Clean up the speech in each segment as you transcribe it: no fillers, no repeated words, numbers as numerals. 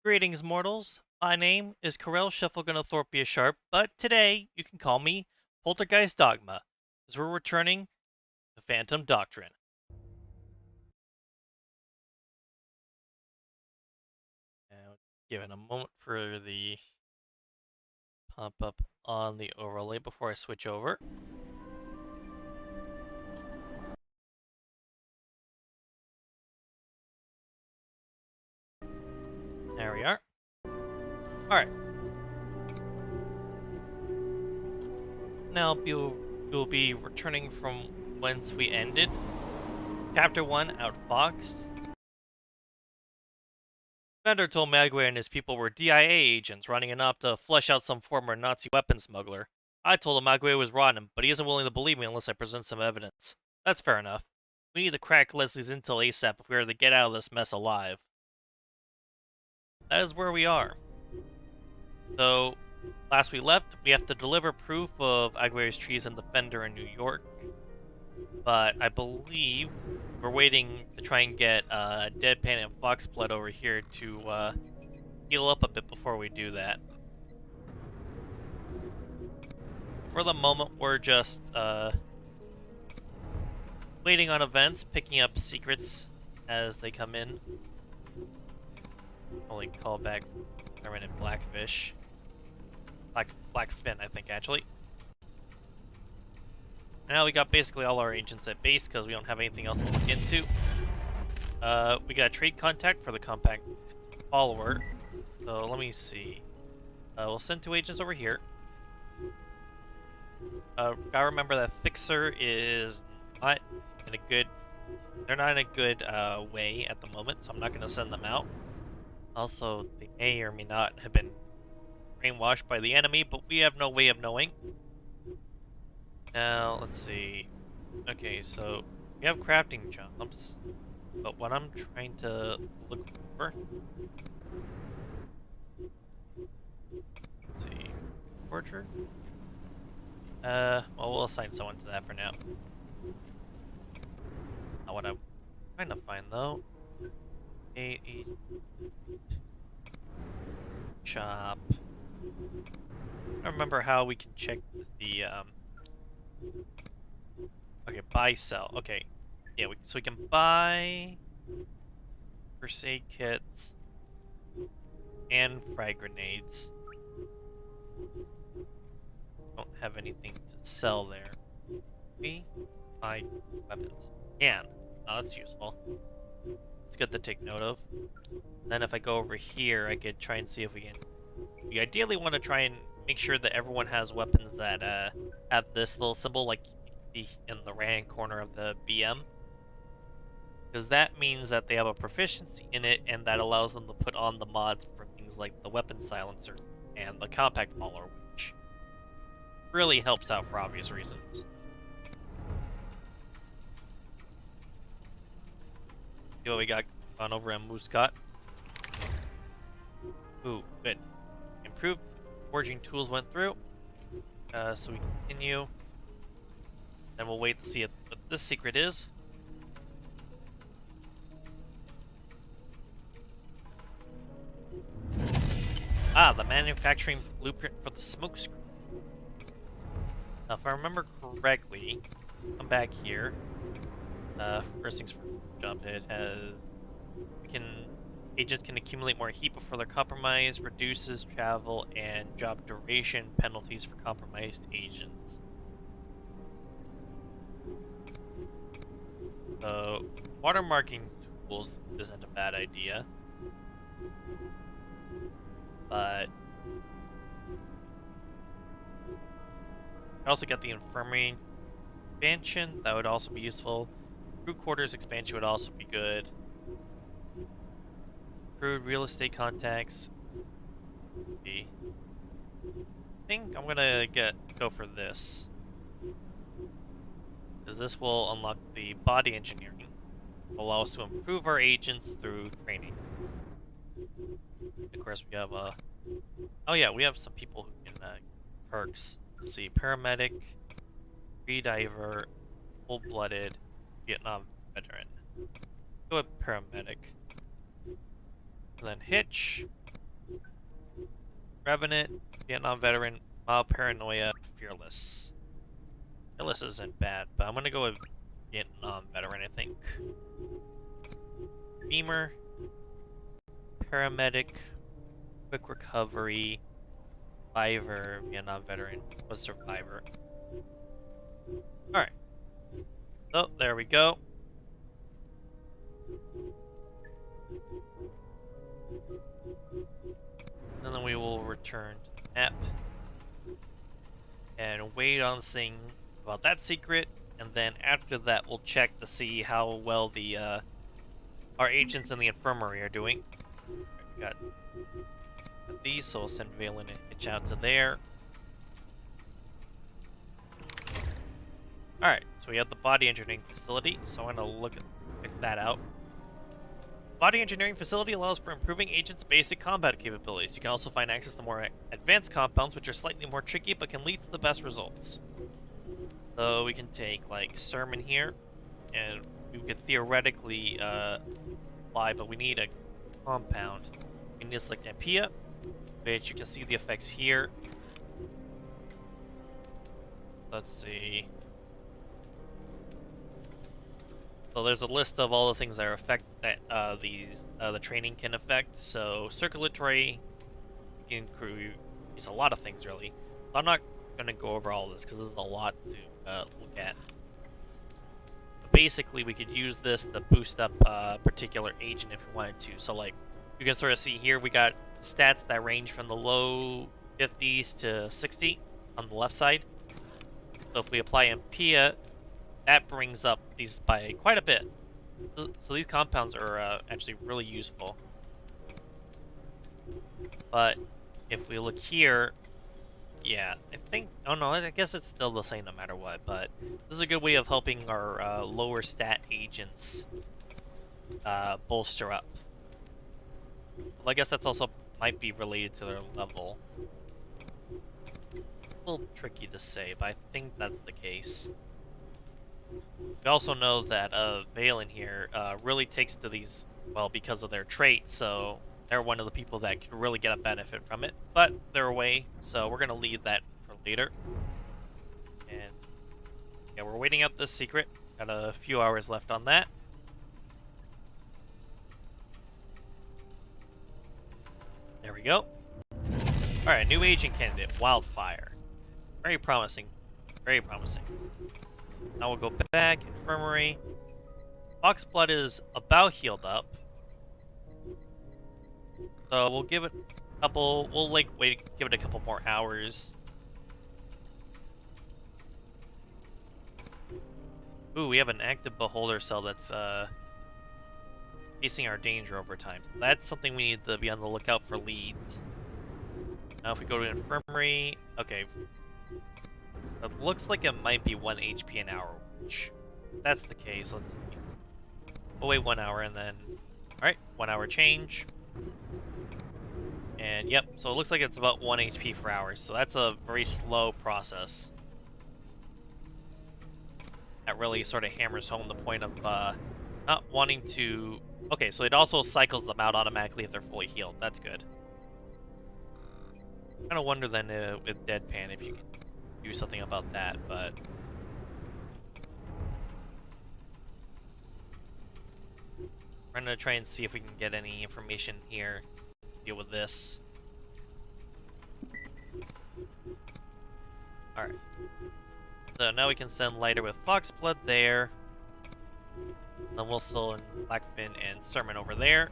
Greetings, mortals. My name is Karel Shuffleganathorpia Sharp, but today you can call me Poltergeist Dogma, as we're returning to Phantom Doctrine. Now, given a moment for the pop up on the overlay before I switch over. There we are. Alright. Now we'll be returning from whence we ended. Chapter 1 Outfoxed. Bender told Magway and his people were DIA agents running enough to flush out some former Nazi weapon smuggler. I told him Magway was rotten, but he isn't willing to believe me unless I present some evidence. That's fair enough. We need to crack Leslie's intel ASAP if we are to get out of this mess alive. That is where we are. So, last we left, we have to deliver proof of Aguirre's treason to Fender in New York. But I believe we're waiting to try and get Deadpan and Foxblood over here to heal up a bit before we do that. For the moment, we're just waiting on events, picking up secrets as they come in. Only callback permanent Blackfish. Blackfin, I think, actually. Now we got basically all our agents at base because we don't have anything else to look into. We got a trade contact for the compact follower. So let me see. We'll send 2 agents over here. Gotta remember that Fixer is not in a good... They're not in a good way at the moment, so I'm not gonna send them out. Also, they may or may not have been brainwashed by the enemy, but we have no way of knowing. Now, let's see. Okay, so we have crafting jobs, but what I'm trying to look for... Let's see. Torture? Well, we'll assign someone to that for now. Not what I'm trying to find, though. Shop. I don't remember how we can check the, Okay, buy, sell. Okay. Yeah, so we can buy first aid kits and frag grenades. Don't have anything to sell there. We buy weapons. Can. Oh, that's useful. It's good to take note of. Then if I go over here, I could try and see if we can... We ideally want to try and make sure that everyone has weapons that have this little symbol, like in the right-hand corner of the BM. Because that means that they have a proficiency in it, and that allows them to put on the mods for things like the weapon silencer and the compact follower, which really helps out for obvious reasons. See what we got on over in Muscat. Ooh, good. Improved forging tools went through. So we continue. Then we'll wait to see what this secret is. Ah, the manufacturing blueprint for the smokescreen. Now, if I remember correctly, come back here. First things first, jump hit has... Agents can accumulate more heat before they're compromised, reduces travel and job duration penalties for compromised agents. So, watermarking tools isn't a bad idea. But... I also got the infirmary expansion, that would also be useful. Crew quarters expansion would also be good. Improved real estate contacts. I think I'm gonna go for this, because this will unlock the body engineering, allow us to improve our agents through training. Of course, we have oh yeah, we have some people who can perks. Let's see, paramedic, freediver, full-blooded, Vietnam veteran. Go with paramedic. And then hitch, Revenant, Vietnam veteran, mild paranoia, fearless. Fearless isn't bad, but I'm gonna go with Vietnam veteran, I think. Beamer, paramedic, quick recovery, survivor, Vietnam veteran, was survivor. Alright. So, there we go. And then we will return to the map and wait on seeing about that secret, and then after that we'll check to see how well the our agents in the infirmary are doing. We got these, so we'll send Valen and Hitch out to there. Alright, so we have the body engineering facility, so I'm gonna check that out. Body engineering facility allows for improving agents' basic combat capabilities. You can also find access to more advanced compounds, which are slightly more tricky, but can lead to the best results. So we can take, like, Sermon here, and we could theoretically fly, but we need a compound. We need to select Ampia, which you can see the effects here. Let's see. So there's a list of all the things that are the training can affect. So circulatory increase a lot of things really. I'm not gonna go over all this because there's a lot to look at. But basically, we could use this to boost up a particular agent if we wanted to. So like you can sort of see here, we got stats that range from the low 50s to 60 on the left side. So if we apply Ampia, that brings up these by quite a bit. So these compounds are actually really useful. But if we look here, yeah, I guess it's still the same no matter what, but this is a good way of helping our lower stat agents bolster up. Well, I guess that's also might be related to their level. A little tricky to say, but I think that's the case. We also know that Valen here really takes to these, well, because of their traits, so they're one of the people that could really get a benefit from it, but they're away, so we're going to leave that for later. And yeah, we're waiting out this secret. Got a few hours left on that. There we go. Alright, new agent candidate, Wildfire. Very promising. Very promising. Now we'll go back, infirmary. Foxblood is about healed up. So we'll give it a couple, give it a couple more hours. Ooh, we have an active beholder cell that's facing our danger over time. So that's something we need to be on the lookout for leads. Now if we go to infirmary, okay. It looks like it might be 1 HP an hour, which if that's the case, let's see. We'll wait 1 hour and then, alright, 1 hour change. And yep, so it looks like it's about 1 HP per hour, so that's a very slow process. That really sort of hammers home the point of not wanting to... Okay, so it also cycles them out automatically if they're fully healed, that's good. I kind of wonder then with Deadpan if you can do something about that, but... We're gonna try and see if we can get any information here to deal with this. Alright. So now we can send Lighter with Foxblood there. Then we'll send Blackfin and Sermon over there.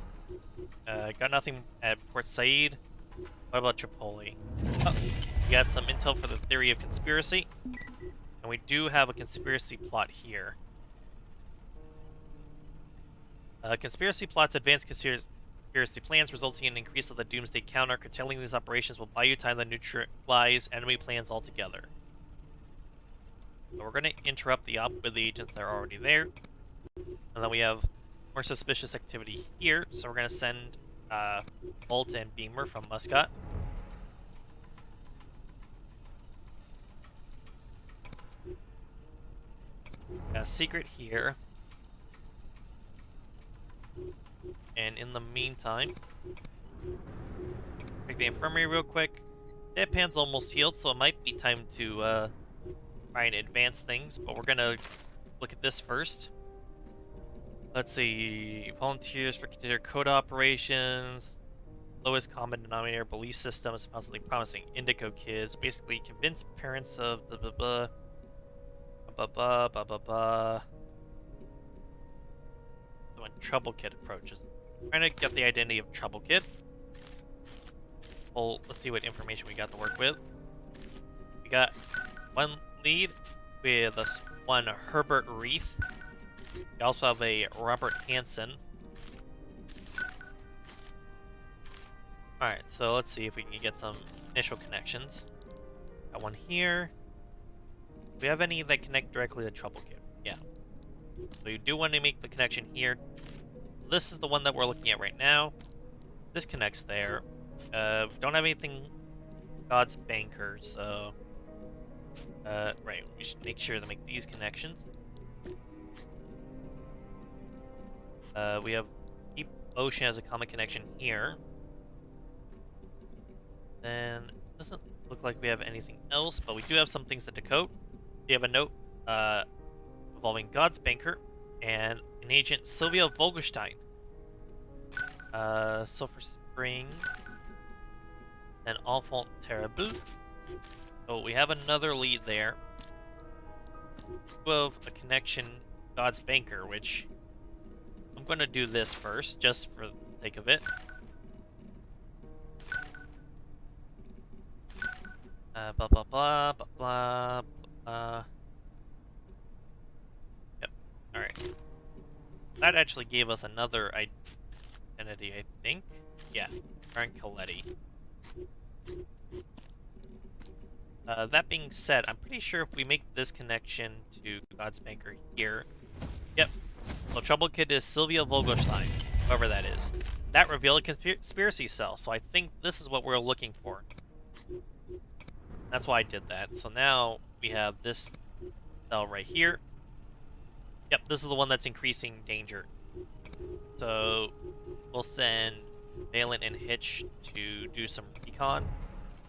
Got nothing at Port Said. What about Tripoli? Oh, we got some intel for the theory of conspiracy. And we do have a conspiracy plot here. Conspiracy plots advance conspiracy plans, resulting in an increase of the Doomsday counter. Curtailing these operations will buy you time to neutralize enemy plans altogether. So we're going to interrupt the op with the agents that are already there. And then we have more suspicious activity here, so we're going to send Bolt and Beamer from Muscat. Got a secret here. And in the meantime, Check the infirmary real quick. Deadpan's almost healed, so it might be time to try and advance things, but we're gonna look at this first. Let's see. Volunteers for continued code operations. Lowest common denominator belief system is possibly promising. Indigo kids. Basically convince parents of the blah blah blah blah blah blah blah. When Trouble Kid approaches. Trying to get the identity of Trouble Kid. Well, let's see what information we got to work with. We got one lead with one Herbert Reith. We also have a Robert Hansen. Alright, so let's see if we can get some initial connections. Got one here. Do we have any that connect directly to Trouble Kid? Yeah. So you do want to make the connection here. This is the one that we're looking at right now. This connects there. Don't have anything God's Banker, so... right, we should make sure to make these connections. We have Deep Ocean as a common connection here. Then, doesn't look like we have anything else, but we do have some things to decode. We have a note involving God's Banker and an agent, Sylvia Vogelstein. Sulphur Spring and Enfant Terrible. So we have another lead there. We have a connection, God's Banker, which I'm going to do this first, just for the sake of it. Blah blah blah blah blah blah. Yep. All right. That actually gave us another identity, I think. Yeah, Frank Coletti. That being said, I'm pretty sure if we make this connection to God's Banker here, yep. So Trouble Kid is Sylvia Vogelstein, whoever that is. That revealed a conspiracy cell, so I think this is what we're looking for. That's why I did that. So now we have this cell right here. Yep, this is the one that's increasing danger. So we'll send Valen and Hitch to do some recon.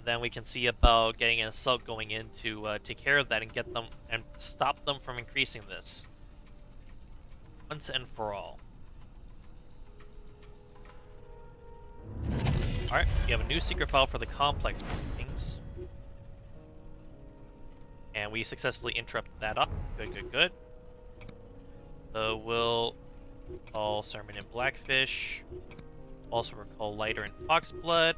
Then we can see about getting an assault going in to take care of that and get them and stop them from increasing this once and for all. Alright, we have a new secret file for the complex things. And we successfully interrupted that up. Good, good, good. So we'll call Sermon and Blackfish. Also recall Lighter and Foxblood.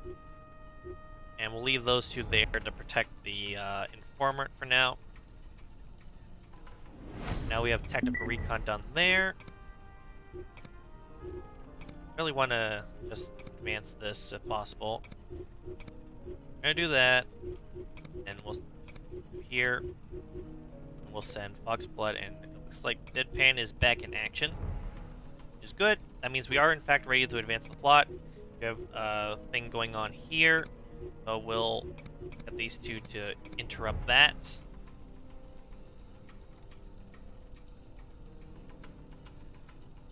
And we'll leave those two there to protect the informant for now. Now we have technical recon done there. Really want to just advance this if possible. We're gonna do that, and we'll here. And we'll send Foxblood, and it looks like Deadpan is back in action, which is good. That means we are in fact ready to advance the plot. We have a thing going on here, so we'll get these two to interrupt that.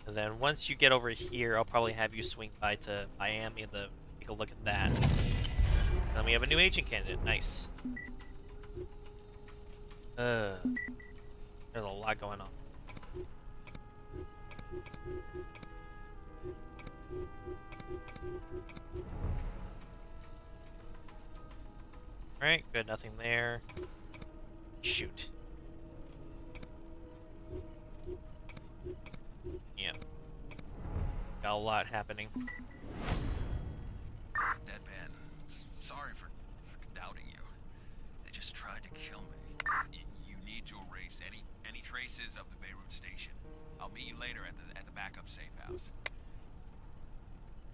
And then once you get over here, I'll probably have you swing by to Miami to take a look at that. And then we have a new agent candidate. Nice. There's a lot going on. Alright, good, nothing there. Shoot. Yeah. Got a lot happening. Deadpan, sorry for doubting you. They just tried to kill me. You need to erase any traces of the Beirut station. I'll meet you later at the backup safe house.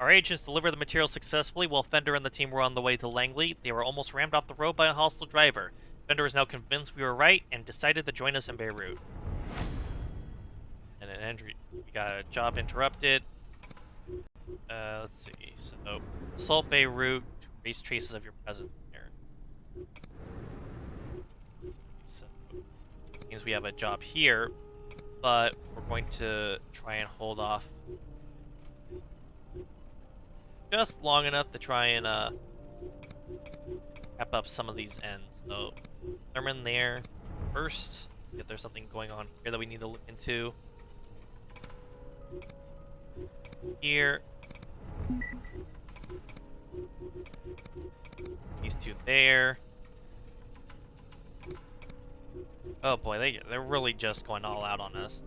Our agents delivered the material successfully while Fender and the team were on the way to Langley. They were almost rammed off the road by a hostile driver. Fender is now convinced we were right and decided to join us in Beirut. And an injury. We got a job interrupted. Let's see. So, assault Beirut to erase traces of your presence there. So, means we have a job here, but we're going to try and hold off just long enough to try and wrap up some of these ends. So, determine there first. If there's something going on here that we need to look into. Here. These two there. Oh boy, they're really just going all out on us.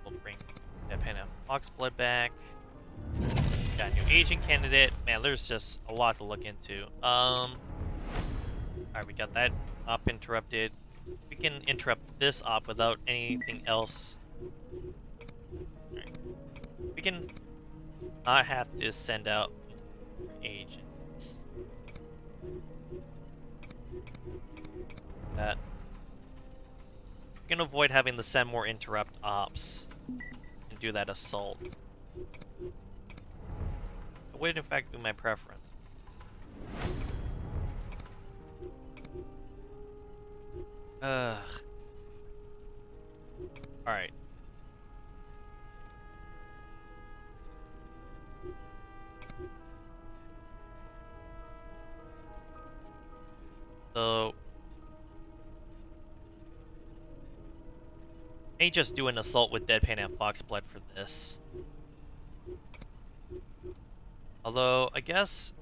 We'll bring Deadpan and Foxblood back. Got a new agent candidate. Man, there's just a lot to look into. Alright, we got that op interrupted. We can interrupt this op without anything else. Right. We can not have to send out agents. That. We can avoid having to send more interrupt ops and do that assault. It would in fact be my preference. Alright. So may just do an assault with Deadpan and Foxblood for this. Although I guess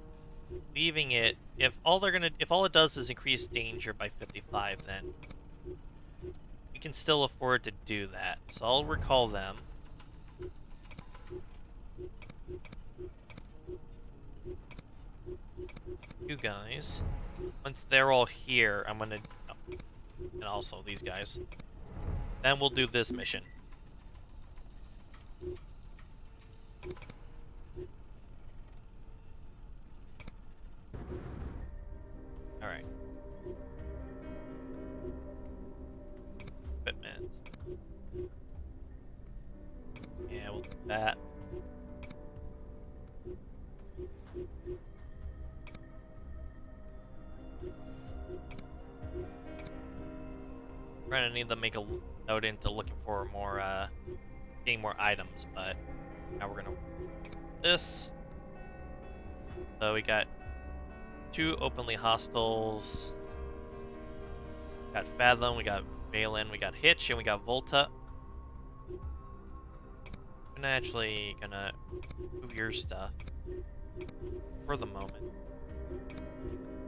leaving it, if all it does is increase danger by 55, then we can still afford to do that. So I'll recall them. You guys. Once they're all here, I'm gonna... Oh, and also these guys. Then we'll do this mission. Alright. Equipment. Yeah, we'll do that. We're gonna need to make a note into looking for more, getting more items, but now we're gonna this. So we got 2 openly hostiles. We got Fathom, we got Valen, we got Hitch, and we got Volta. I'm actually gonna move your stuff for the moment.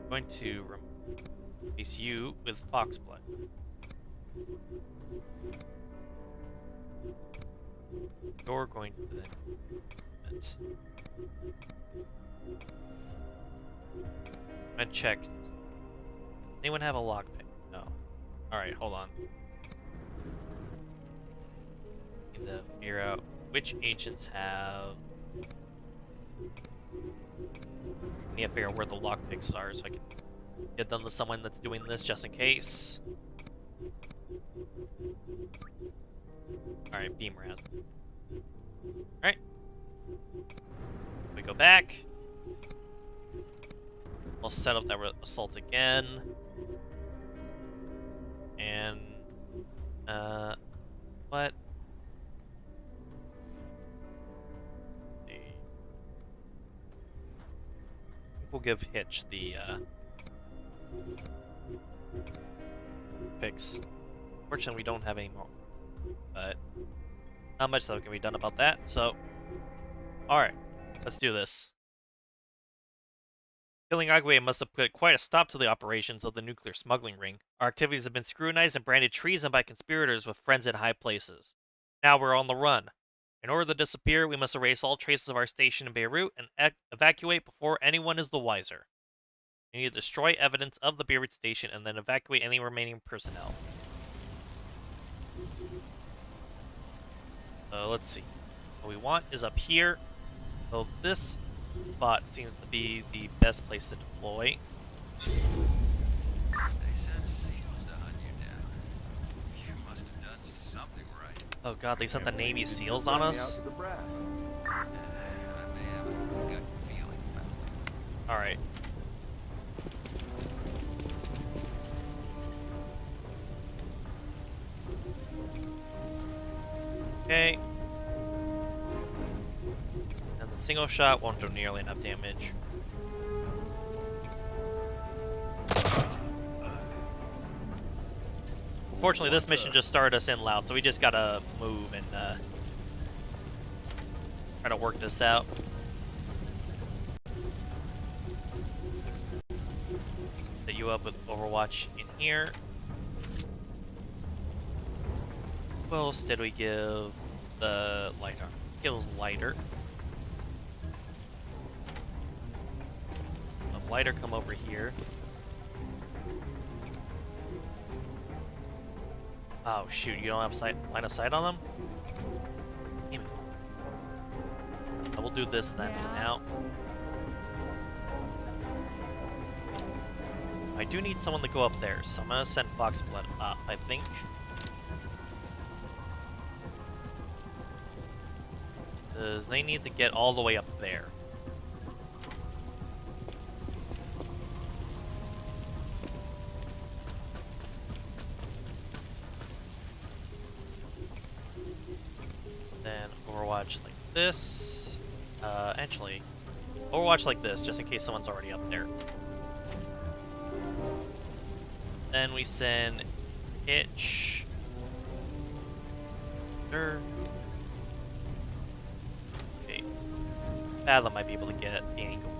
I'm going to replace you with Foxblood. You're going to the I'm gonna check. Anyone have a lockpick? No. Alright, hold on. Need to figure out which agents have. Need to figure out where the lockpicks are so I can get them to someone that's doing this just in case. Alright, beam around. Alright. We go back. We'll set up that assault again. And, what? We'll give Hitch the, fix. Fortunately, we don't have any more. But not much that can be done about that, so alright, let's do this. Killing Agwe must have put quite a stop to the operations of the nuclear smuggling ring. Our activities have been scrutinized and branded treason by conspirators with friends in high places. Now we're on the run. In order to disappear, we must erase all traces of our station in Beirut and evacuate before anyone is the wiser. We need to destroy evidence of the Beirut station and then evacuate any remaining personnel. Let's see. What we want is up here. So this spot seems to be the best place to deploy. They sent SEALs to hunt you down. You must have done something right. Oh god, they sent the Navy SEAls on us? I may have a gut feeling about it. Alright. Okay. And the single shot won't do nearly enough damage. Unfortunately, this mission just started us in loud, so we just gotta move and try to work this out. Set you up with Overwatch in here. What else did we give the lighter? Kills lighter. The lighter come over here. Oh shoot, you don't have line of sight on them? Damn it. I will do this then for now. I do need someone to go up there, so I'm gonna send Foxblood up, I think. Because they need to get all the way up there. Then Overwatch like this. Actually, Overwatch like this, just in case someone's already up there. Then we send Hitch. Okay. Fathom might be able to get the angle.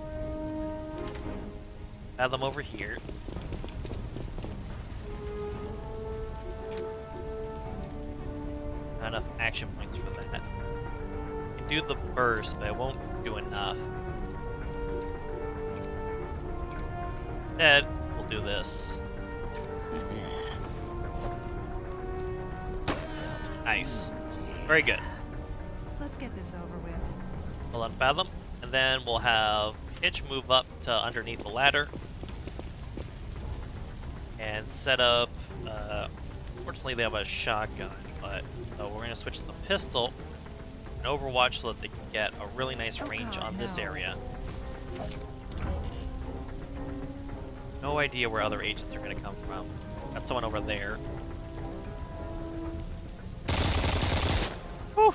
Fathom over here. Not enough action points for that. I can do the burst, but it won't do enough. Instead, we'll do this. Nice. Very good. Let's get this over with. We'll unfathom, and then we'll have Hitch move up to underneath the ladder and set up. Fortunately, they have a shotgun, but so we're gonna switch to the pistol and Overwatch so that they can get a really nice range on this area. No idea where other agents are gonna come from. Got someone over there. Whew.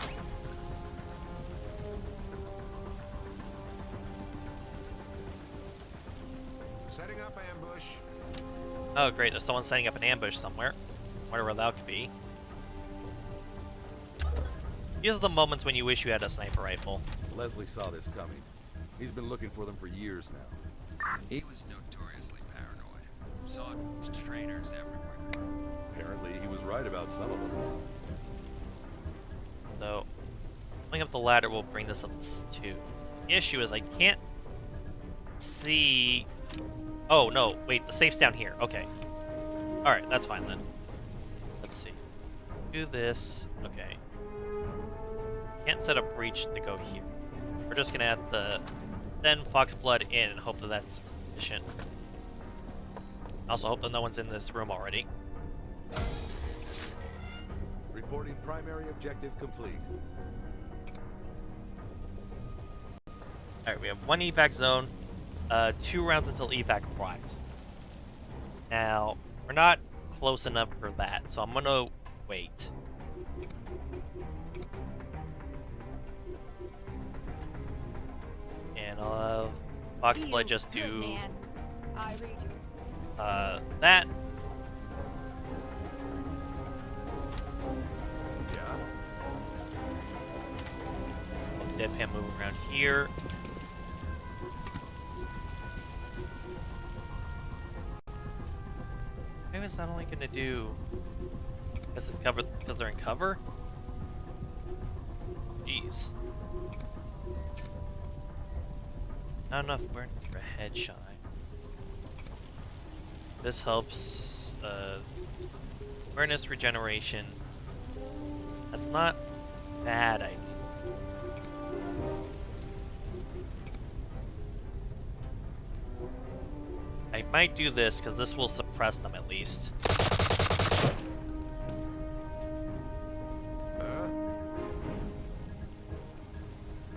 Setting up ambush. Oh great, there's someone setting up an ambush somewhere. Wonder where that could be. These are the moments when you wish you had a sniper rifle. Leslie saw this coming. He's been looking for them for years now. He was notoriously paranoid. Saw trainers everywhere. Apparently, he was right about some of them. So, going up the ladder will bring this up to. The issue is I can't see. Oh no, wait, the safe's down here. Okay. Alright, that's fine then. Let's see. Do this. Okay. Can't set a breach to go here. We're just gonna have to send Foxblood in and hope that that's sufficient. Also hope that no one's in this room already. Reporting primary objective complete. Alright, we have one evac zone, 2 rounds until evac arrives. Now, we're not close enough for that, so I'm gonna wait. And I'll have Foxblood just do I read you. that. Yeah. Deadpan move around here. Maybe it's not only gonna do because it's covered because they're in cover. Jeez. Not enough burn for a headshot. This helps awareness regeneration. That's not bad idea. I might do this because this will suppress them at least.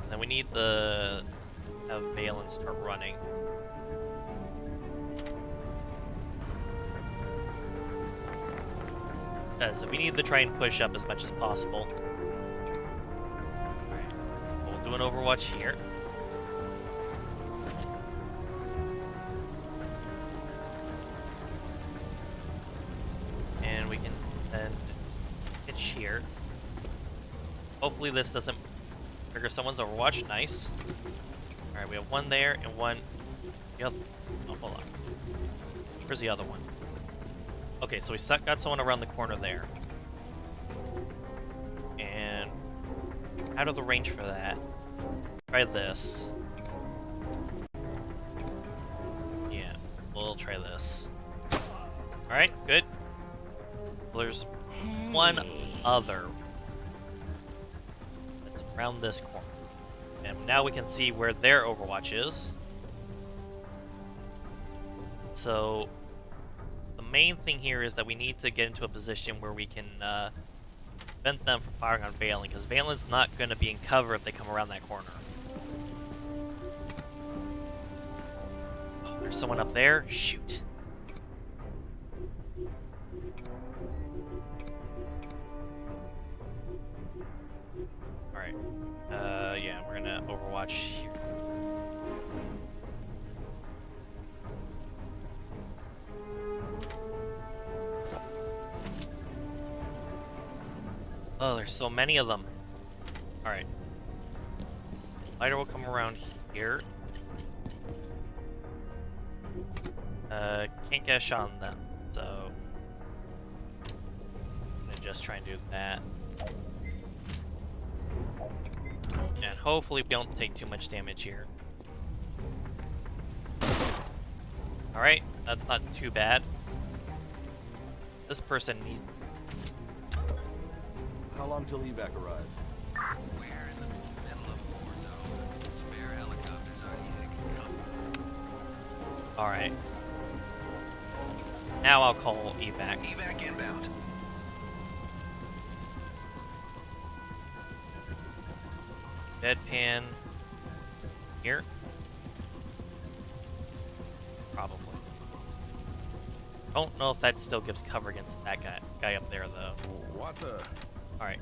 And then we need the have Valen start running. Because we need to try and push up as much as possible. an Overwatch here. And we can send pitch here. Hopefully this doesn't trigger someone's Overwatch. Nice. Alright, we have one there and one... Yep. Oh, hold on. Where's the other one? Okay, so we got someone around the corner there. And... out of the range for that. Try this. Yeah, we'll try this. Alright, good. Well, there's one other. It's around this corner. And now we can see where their Overwatch is. So, the main thing here is that we need to get into a position where we can prevent them from firing on Valen, because Valen's not going to be in cover if they come around that corner. Oh, there's someone up there. Shoot. Alright. Yeah, we're going to Overwatch here. Oh, there's so many of them. Alright. Lighter will come around here. Can't get a shot on them, so... I'm gonna just try and do that. And hopefully we don't take too much damage here. Alright, that's not too bad. This person needs... How long till evac arrives? We're in the middle of a war zone. Spare helicopters aren't easy to come. Alright. Now I'll call evac. Evac inbound. Deadpan here? Probably. Don't know if that still gives cover against that guy up there though. What the? Alright.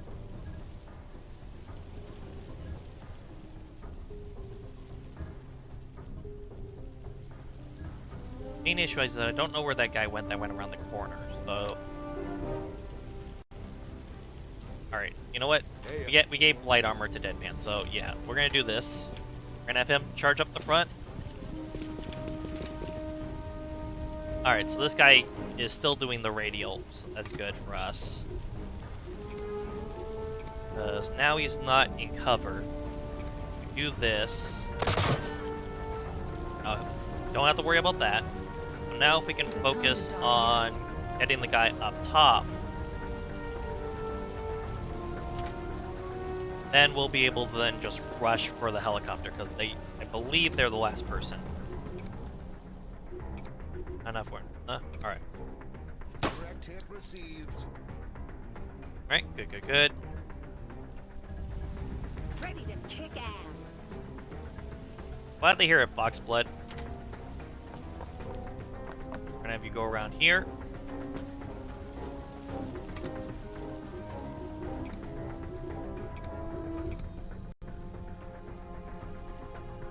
Main issue is that I don't know where that guy went that went around the corner, so... Alright, you know what? We gave light armor to Deadpan, so yeah, we're gonna do this. We're gonna have him charge up the front. Alright, so this guy is still doing the radial, so that's good for us. Because now he's not in cover. We do this. Don't have to worry about that. So now if we can focus on getting the guy up top, then we'll be able to then just rush for the helicopter, because I believe they're the last person. Enough for alright. Direct hit received. Alright, good. Ready to kick ass. Glad to hear it, Foxblood. We're gonna have you go around here.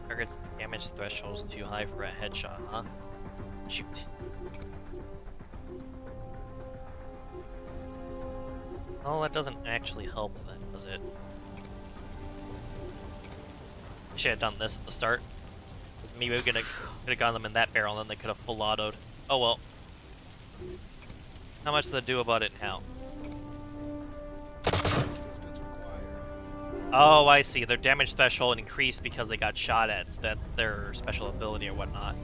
Target's damage threshold is too high for a headshot, huh? Shoot. Oh, that doesn't actually help then, does it? I should have done this at the start. Maybe we could have gotten them in that barrel and then they could have full autoed. Oh well. How much do they do about it now? Assistance required. Oh, I see. Their damage threshold increased because they got shot at. So that's their special ability or whatnot.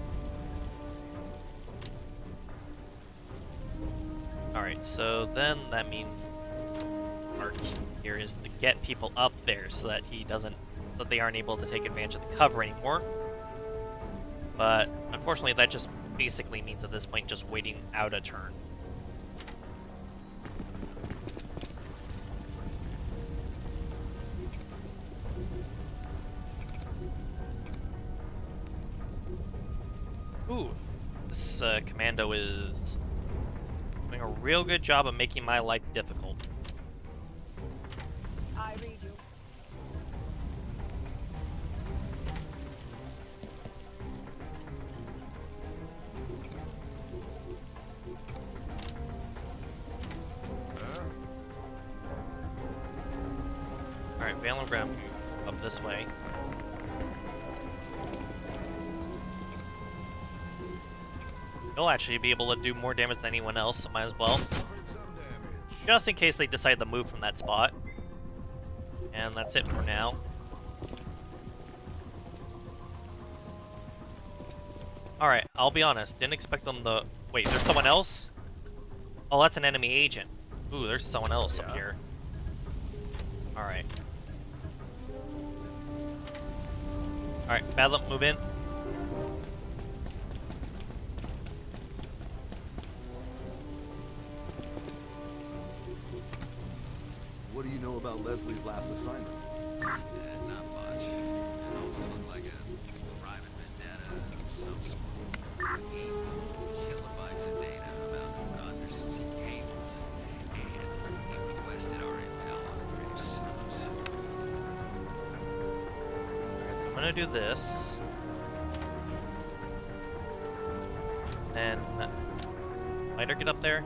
Alright, so then that means our key here is to get people up there so that that they aren't able to take advantage of the cover anymore. But unfortunately that just basically means at this point just waiting out a turn. Ooh, this commando is doing a real good job of making my life difficult. I read you. Valen, we're gonna move up this way. He'll actually be able to do more damage than anyone else, so might as well. Suffered some damage. Just in case they decide to move from that spot. And that's it for now. Alright, I'll be honest. Didn't expect them to... Wait, there's someone else? Oh, that's an enemy agent. Ooh, there's someone else up here. Alright. Alright, Badlam, move in. What do you know about Leslie's last assignment? Not much. It almost looked like a private vendetta of some sort. 8 kilobytes of data about undersea cables, and he requested our intel on British subs. Alright, so I'm gonna do this. Then... Might I get up there?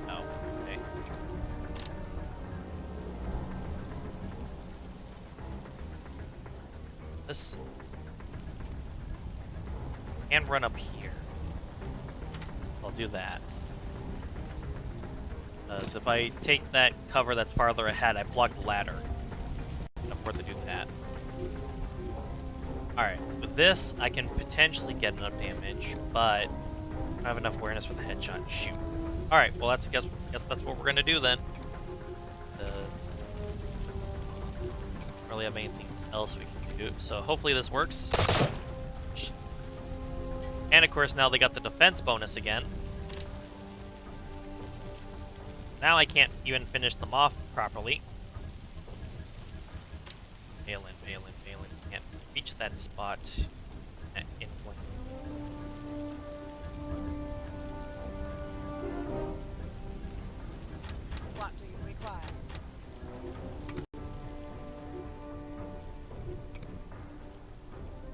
No. Okay. This... And run up here. I'll do that. So if I take that cover that's farther ahead, I block the ladder. I can afford to do that. Alright, with this, I can potentially get enough damage, but I don't have enough awareness for the headshot. Shoot. Alright, well, that's, I guess that's what we're gonna do then. Don't really have anything else we can do, so hopefully this works. And of course, now they got the defense bonus again. Now I can't even finish them off properly. Valen. Can't reach that spot in one. What do you require?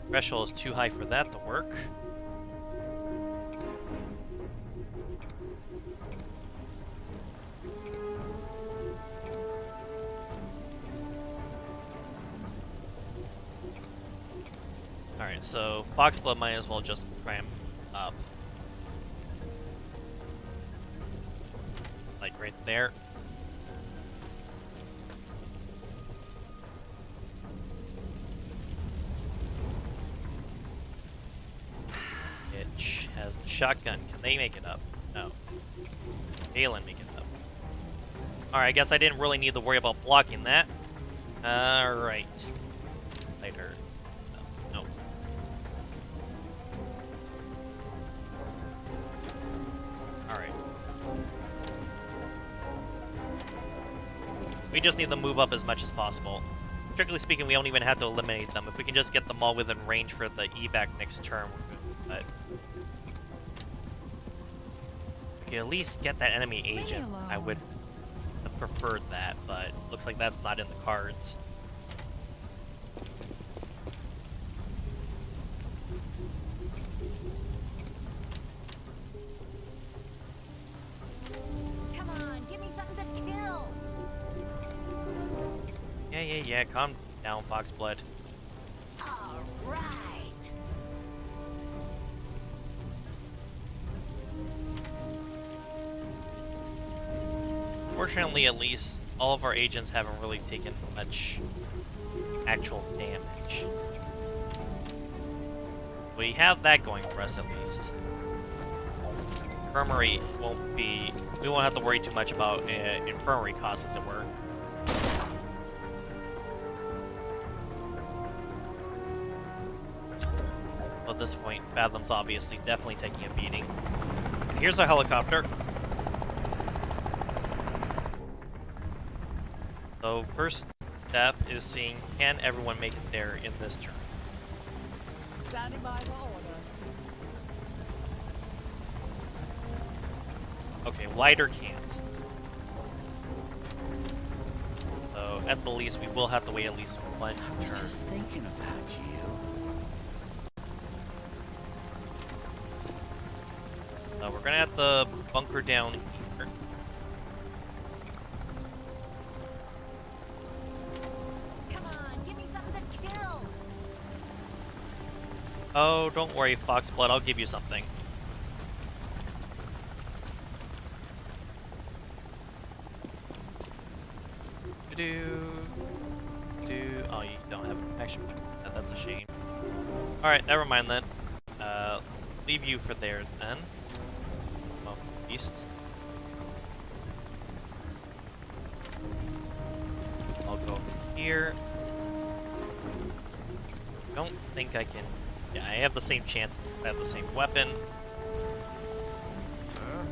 Threshold is too high for that to work. Alright, so Foxblood might as well just cram up. Like right there. Itch has the shotgun. Can they make it up? No. Galen make it up. Alright, I guess I didn't really need to worry about blocking that. Alright. Later. No. Alright. We just need to move up as much as possible. Strictly speaking, we don't even have to eliminate them. If we can just get them all within range for the evac next turn, we're good. But we could at least get that enemy agent. I would have preferred that, but looks like that's not in the cards. Come on, give me something to kill. Yeah, calm down, Foxblood. All right. Fortunately, at least, all of our agents haven't really taken much actual damage. We have that going for us, at least. Infirmary won't be... We won't have to worry too much about infirmary costs, as it were. At this point, Fathom's obviously definitely taking a beating. And here's our helicopter. So first step is seeing, can everyone make it there in this turn? Standing by for orders. Okay, lighter can't. So at the least, we will have to wait at least one turn. Just thinking about you. We're gonna have to bunker down here. Come Oh, don't worry, Foxblood. I'll give you something. Oh, you don't have an action. That's a shame. Alright, never mind then. Leave you for there then. Oh, east. I'll go here. Don't think I can. Yeah, I have the same chances because I have the same weapon. Huh?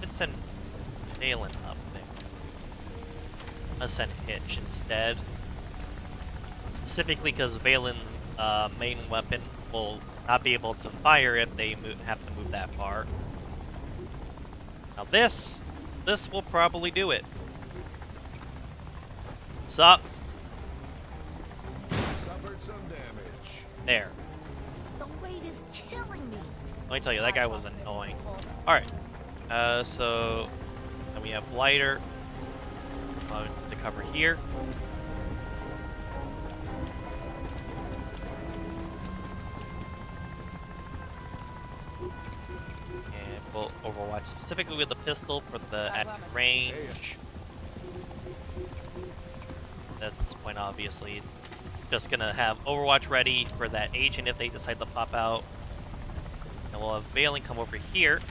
Let's send Dalen up there. Let's send Hitch instead. Specifically because Valen's main weapon will not be able to fire if they have to move that far. Now this will probably do it. Sup? Suffered some damage. There. The weight is killing me. Let me tell you, that guy was annoying. Alright. So then we have Blighter. Into the cover here. And we'll overwatch specifically with the pistol for the at range. At this point, obviously, just gonna have Overwatch ready for that agent if they decide to pop out. And we'll have Valen come over here.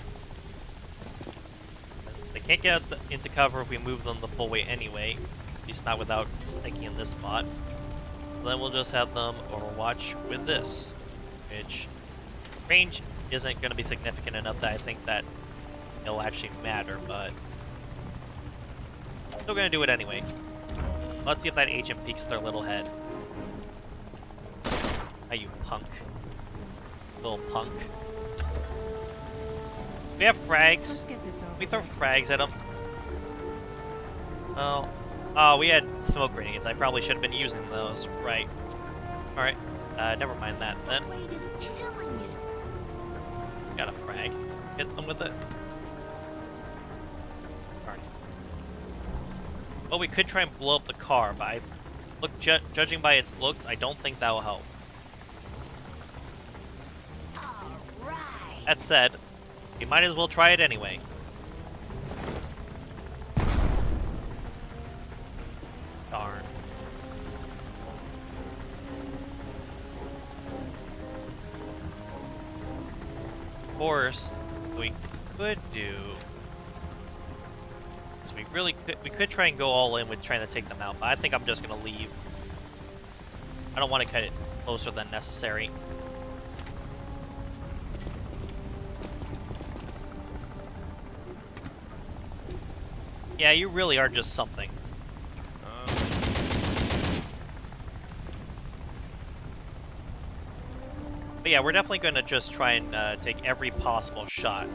Since they can't get into cover if we move them the full way anyway, at least not without sticking in this spot. Then we'll just have them Overwatch with this, which range isn't going to be significant enough that I think that it'll actually matter, but still going to do it anyway. Let's see if that agent peeks their little head. Ah, you punk. Little punk. We have frags. Let's get this over. We throw frags at them. Well, oh, we had smoke grenades. I probably should have been using those. Right. Alright. Never mind that then. The weight is killing me. Got a frag. Hit them with it. Alright. Well, we could try and blow up the car, but judging by its looks, I don't think that will help. All right. That said, we might as well try it anyway. Darn. Of course, what we could do is we could try and go all in with trying to take them out, but I think I'm just gonna leave. I don't want to cut it closer than necessary. Yeah, you really are just something. But yeah, we're definitely going to just try and take every possible shot.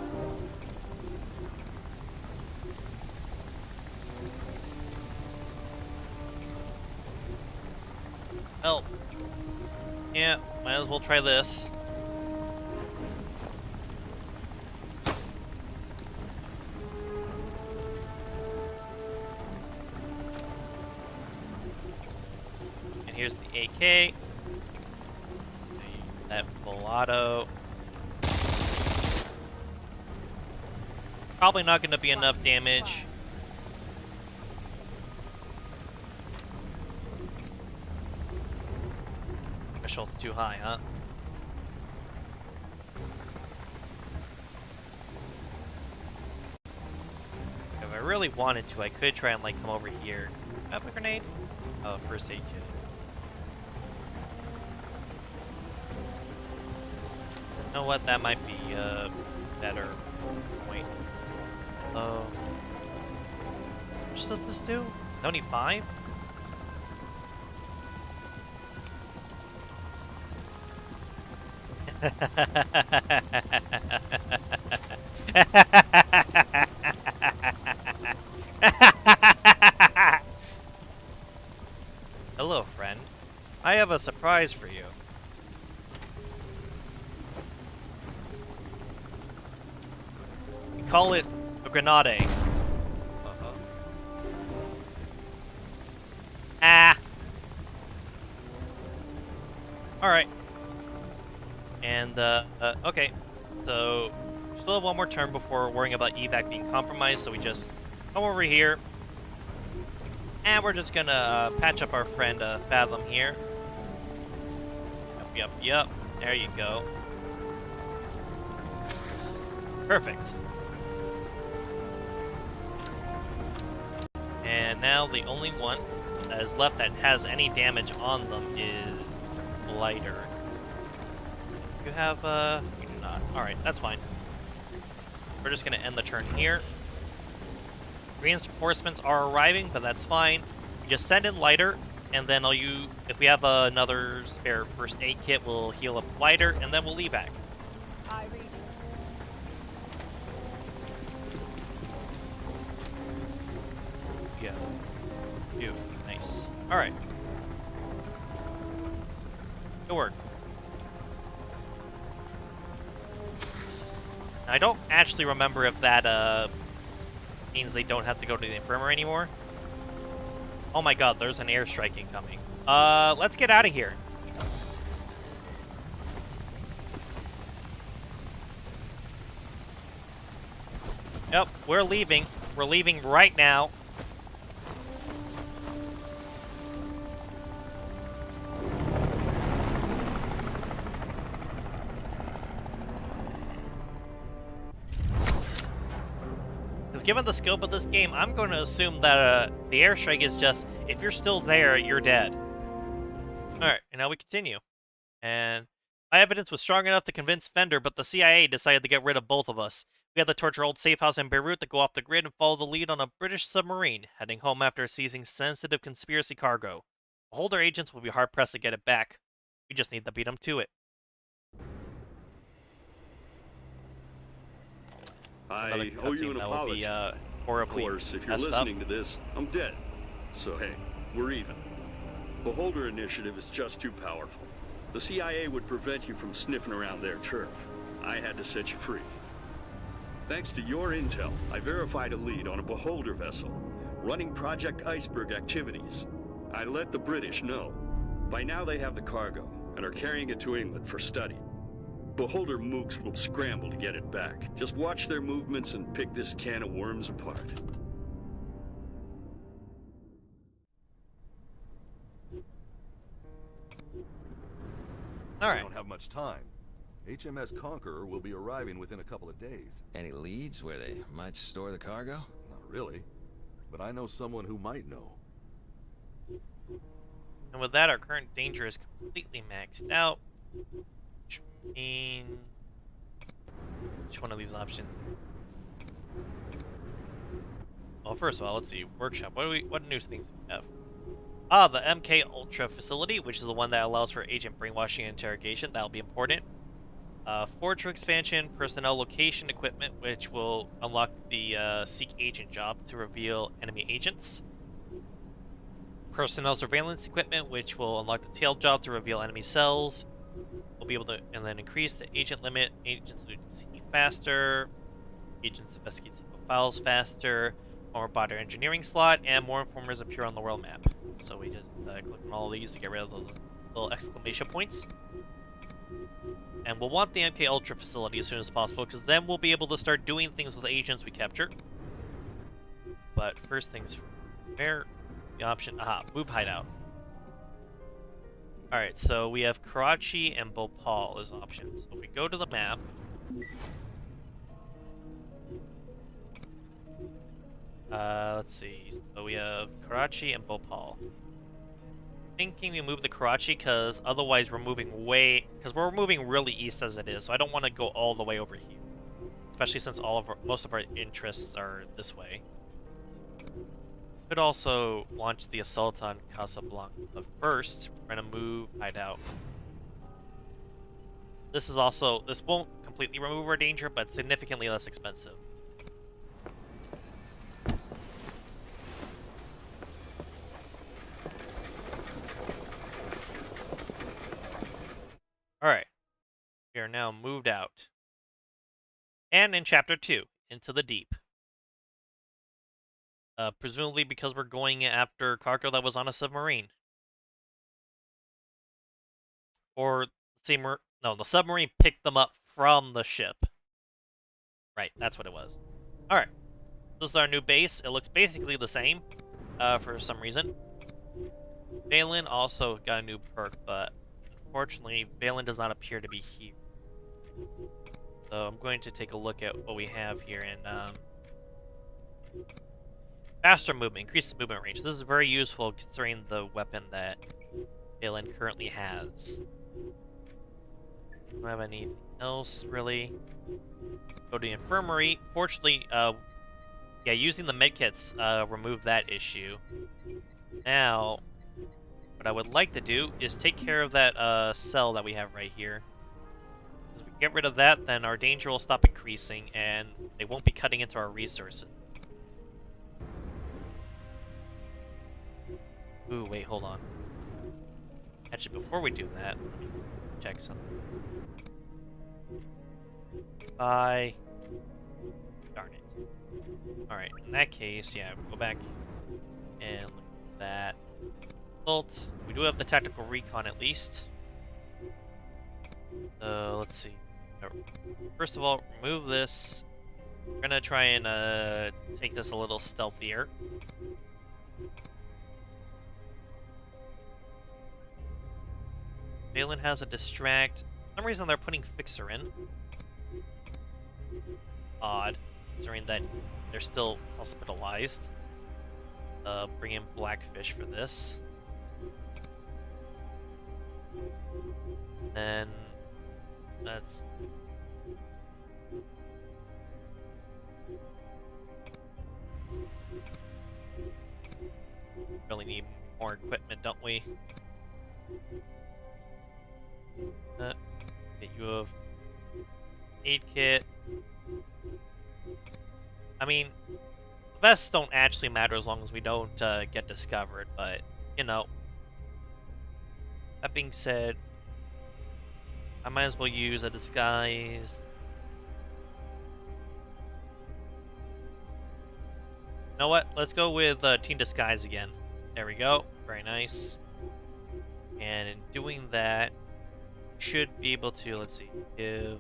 Well, yeah, might as well try this. And here's the AK. That full auto. Probably not going to be enough damage. Threshold's too high, huh? If I really wanted to, I could try and like come over here. Have a grenade? Oh, first aid kit. You know what? That might be a better point. Oh. How much does this do? 75? Hello, friend. I have a surprise for you. We call it a grenade. Ah! And, okay. So, still have one more turn before worrying about evac being compromised, so we just come over here. And we're just gonna patch up our friend Fathom here. Yep. There you go. Perfect. And now the only one that is left that has any damage on them is Blighter. You have, you do not. Alright, that's fine. We're just gonna end the turn here. Reinforcements are arriving, but that's fine. We just send in Lighter, and then if we have another spare first aid kit, we'll heal up Lighter, and then we'll evac. I read. Yeah. Ew, nice. Alright. Good work. I don't actually remember if that means they don't have to go to the infirmary anymore. Oh my god, there's an airstrike incoming. Let's get out of here. Yep, we're leaving. We're leaving right now. Because given the scope of this game, I'm going to assume that the airstrike is just, if you're still there, you're dead. Alright, and now we continue. And my evidence was strong enough to convince Fender, but the CIA decided to get rid of both of us. We had to torture old safe house in Beirut to go off the grid and follow the lead on a British submarine, heading home after seizing sensitive conspiracy cargo. Beholder agents will be hard-pressed to get it back. We just need to beat them to it. Another I owe you cutscene an that will apology. be, Of horribly course, if you're messed listening to this, I'm dead. So hey, we're even. Beholder Initiative is just too powerful. The CIA would prevent you from sniffing around their turf. I had to set you free. Thanks to your intel, I verified a lead on a Beholder vessel, running Project Iceberg activities. I let the British know. By now they have the cargo, and are carrying it to England for study. Beholder mooks will scramble to get it back. Just watch their movements and pick this can of worms apart. We Alright. don't have much time. HMS Conqueror will be arriving within a couple of days. Any leads where they might store the cargo? Not really, but I know someone who might know. And with that, our current danger is completely maxed out. Which means... Which one of these options? Well, first of all, let's see. Workshop. What new things do we have? Ah, the MK Ultra facility, which is the one that allows for agent brainwashing and interrogation. That'll be important. Forge expansion, personnel location equipment, which will unlock the Seek Agent job to reveal enemy agents. Personnel surveillance equipment, which will unlock the tail job to reveal enemy cells. We'll be able to, and then increase the agent limit. Agents will see faster. Agents investigate single files faster. More body engineering slot, and more informers appear on the world map. So we just click on all of these to get rid of those little exclamation points. And we'll want the MK Ultra facility as soon as possible, because then we'll be able to start doing things with agents we capture. But first things first. Where the option? Aha, move hideout. Alright, so we have Karachi and Bhopal as options. So if we go to the map, let's see. So we have Karachi and Bhopal. Thinking we move to Karachi because otherwise we're moving we're moving really east as it is. So I don't want to go all the way over here, especially since most of our interests are this way. Could also launch the assault on Casablanca, but first we're gonna move hideout. This won't completely remove our danger, but significantly less expensive. Alright, we are now moved out. And in Chapter 2, Into the Deep. Presumably because we're going after cargo that was on a submarine. Or No, the submarine picked them up from the ship. Right, that's what it was. Alright. This is our new base. It looks basically the same, for some reason. Valen also got a new perk, but unfortunately, Valen does not appear to be here. So I'm going to take a look at what we have here in faster movement, increases movement range. This is very useful considering the weapon that Valen currently has. Don't have anything else really. Go to the infirmary. Fortunately, yeah, using the medkits removed that issue. Now, what I would like to do is take care of that cell that we have right here. If we get rid of that, then our danger will stop increasing, and they won't be cutting into our resources. Ooh, wait, hold on. Actually, before we do that, let me check something. Darn it. Alright, in that case, yeah, go back and look at that. Result. We do have the tactical recon at least. Let's see. First of all, remove this. We're gonna try and take this a little stealthier. Valen has a distract. For some reason they're putting Fixer in. Odd, considering that they're still hospitalized. Bring in Blackfish for this. Then that's really need more equipment, don't we? Get you a aid kit. I mean, vests don't actually matter as long as we don't get discovered, but you know. That being said, I might as well use a disguise. You know what? Let's go with Team Disguise again. There we go. Very nice. And in doing that, should be able to, let's see, give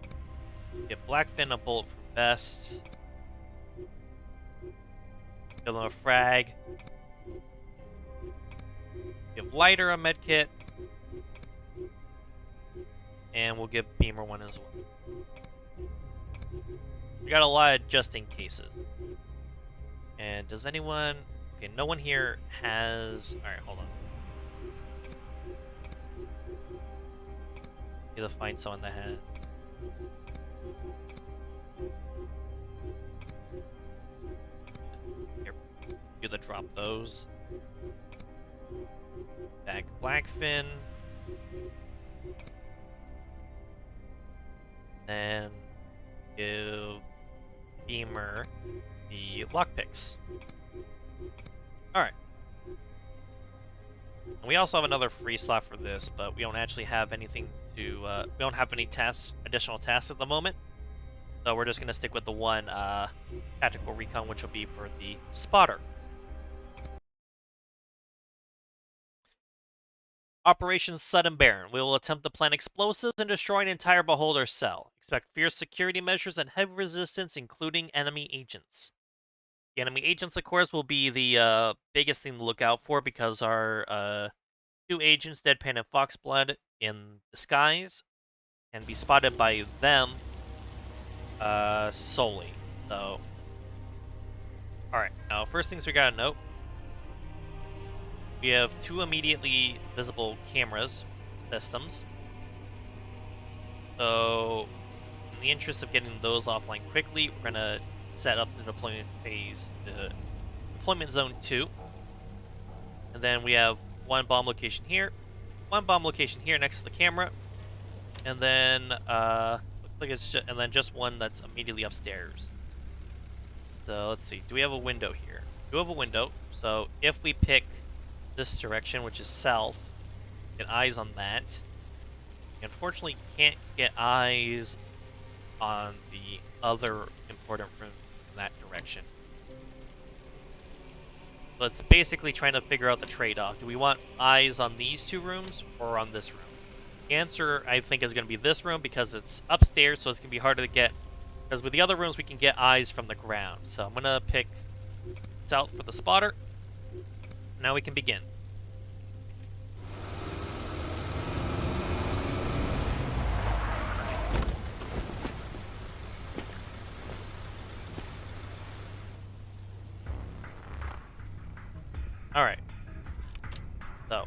Blackfin a bulletproof vest. Give him a frag. Give Lighter a medkit. And we'll give Beamer one as well. We got a lot of just in cases. And does anyone... Okay, no one here has... Alright, hold on. Need to find someone that has... Here, you to drop those. Back Blackfin. And give Beamer the lockpicks. Alright. We also have another free slot for this, but we don't actually have anything to, we don't have any tasks, additional tasks at the moment. So we're just going to stick with the one tactical recon, which will be for the spotter. Operation Sudden Baron. We will attempt to plant explosives and destroy an entire beholder cell. Expect fierce security measures and heavy resistance, including enemy agents. The enemy agents, of course, will be the biggest thing to look out for because our two agents, Deadpan and Foxblood, in disguise, can be spotted by them solely. So, alright, now first things we gotta note. We have two immediately visible cameras systems. So, in the interest of getting those offline quickly, we're gonna set up the deployment phase, the deployment zone 2. And then we have one bomb location here, one bomb location here next to the camera, and then looks like it's just, and then just one that's immediately upstairs. So let's see, do we have a window here? We do have a window, so if we pick this direction, which is south, get eyes on that. We unfortunately can't get eyes on the other important room in that direction. So it's basically trying to figure out the trade-off. Do we want eyes on these two rooms or on this room? The answer, I think, is going to be this room because it's upstairs, so it's going to be harder to get. Because with the other rooms, we can get eyes from the ground. So I'm going to pick south for the spotter. Now we can begin. Alright. So,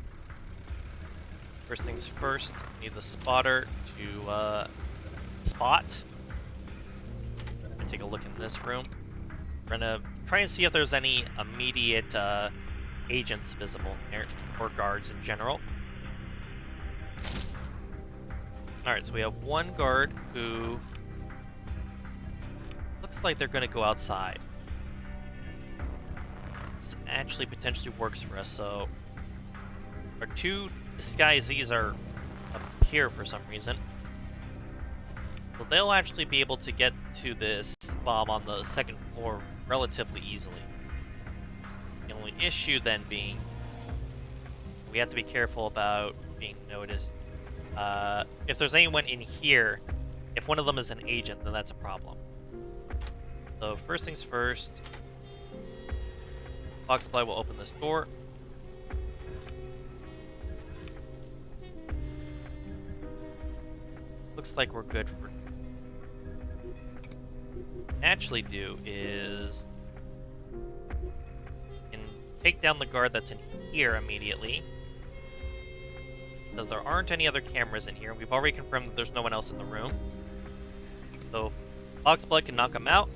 first things first, we need the spotter to spot. I'm gonna take a look in this room. We're gonna try and see if there's any immediate agents visible here, or guards in general. Alright, so we have one guard who looks like they're gonna go outside. This actually potentially works for us, so our two disguisees are up here for some reason. So they'll actually be able to get to this bomb on the second floor relatively easily. The only issue then being we have to be careful about being noticed. If there's anyone in here, if one of them is an agent, then that's a problem. So first things first, Fox Supply will open this door. Looks like we're good for... Actually do is... can take down the guard that's in here immediately. Because there aren't any other cameras in here. We've already confirmed that there's no one else in the room. So Foxblood can knock him out.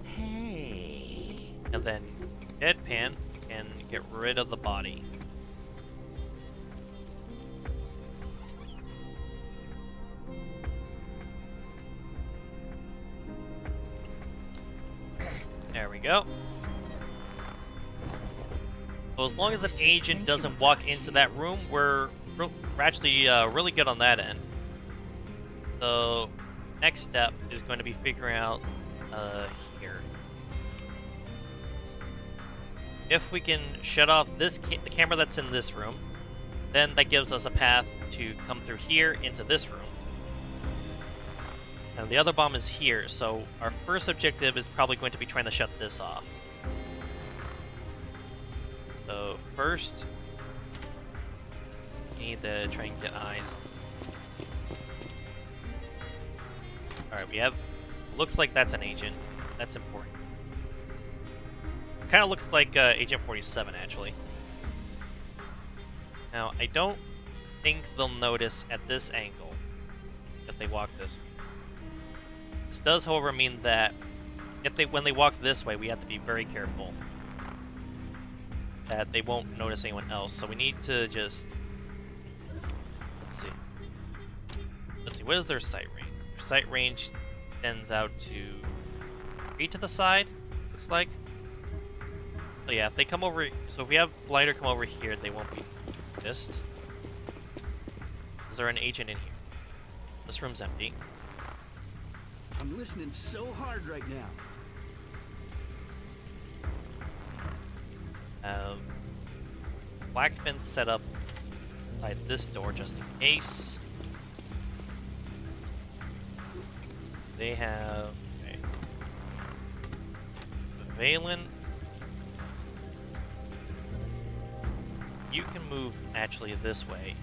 Hey. And then Deadpan can get rid of the body. There we go. So as long as an agent doesn't walk into that room, we're actually really good on that end. So next step is going to be figuring out here. If we can shut off the camera that's in this room, then that gives us a path to come through here into this room. And the other bomb is here, so our first objective is probably going to be trying to shut this off. So first, we need to try and get eyes. Alright, we have... looks like that's an agent. That's important. Kind of looks like Agent 47, actually. Now, I don't think they'll notice at this angle if they walk this way. This does, however, mean that when they walk this way, we have to be very careful that they won't notice anyone else. So we need to just... Let's see, what is their sight range? Their sight range extends out to 3 to the side, looks like. So yeah, if they come over... So if we have Blighter come over here, they won't be noticed. Is there an agent in here? This room's empty. I'm listening so hard right now. Blackfin set up by this door just in case. They have Valen. You can move actually this way.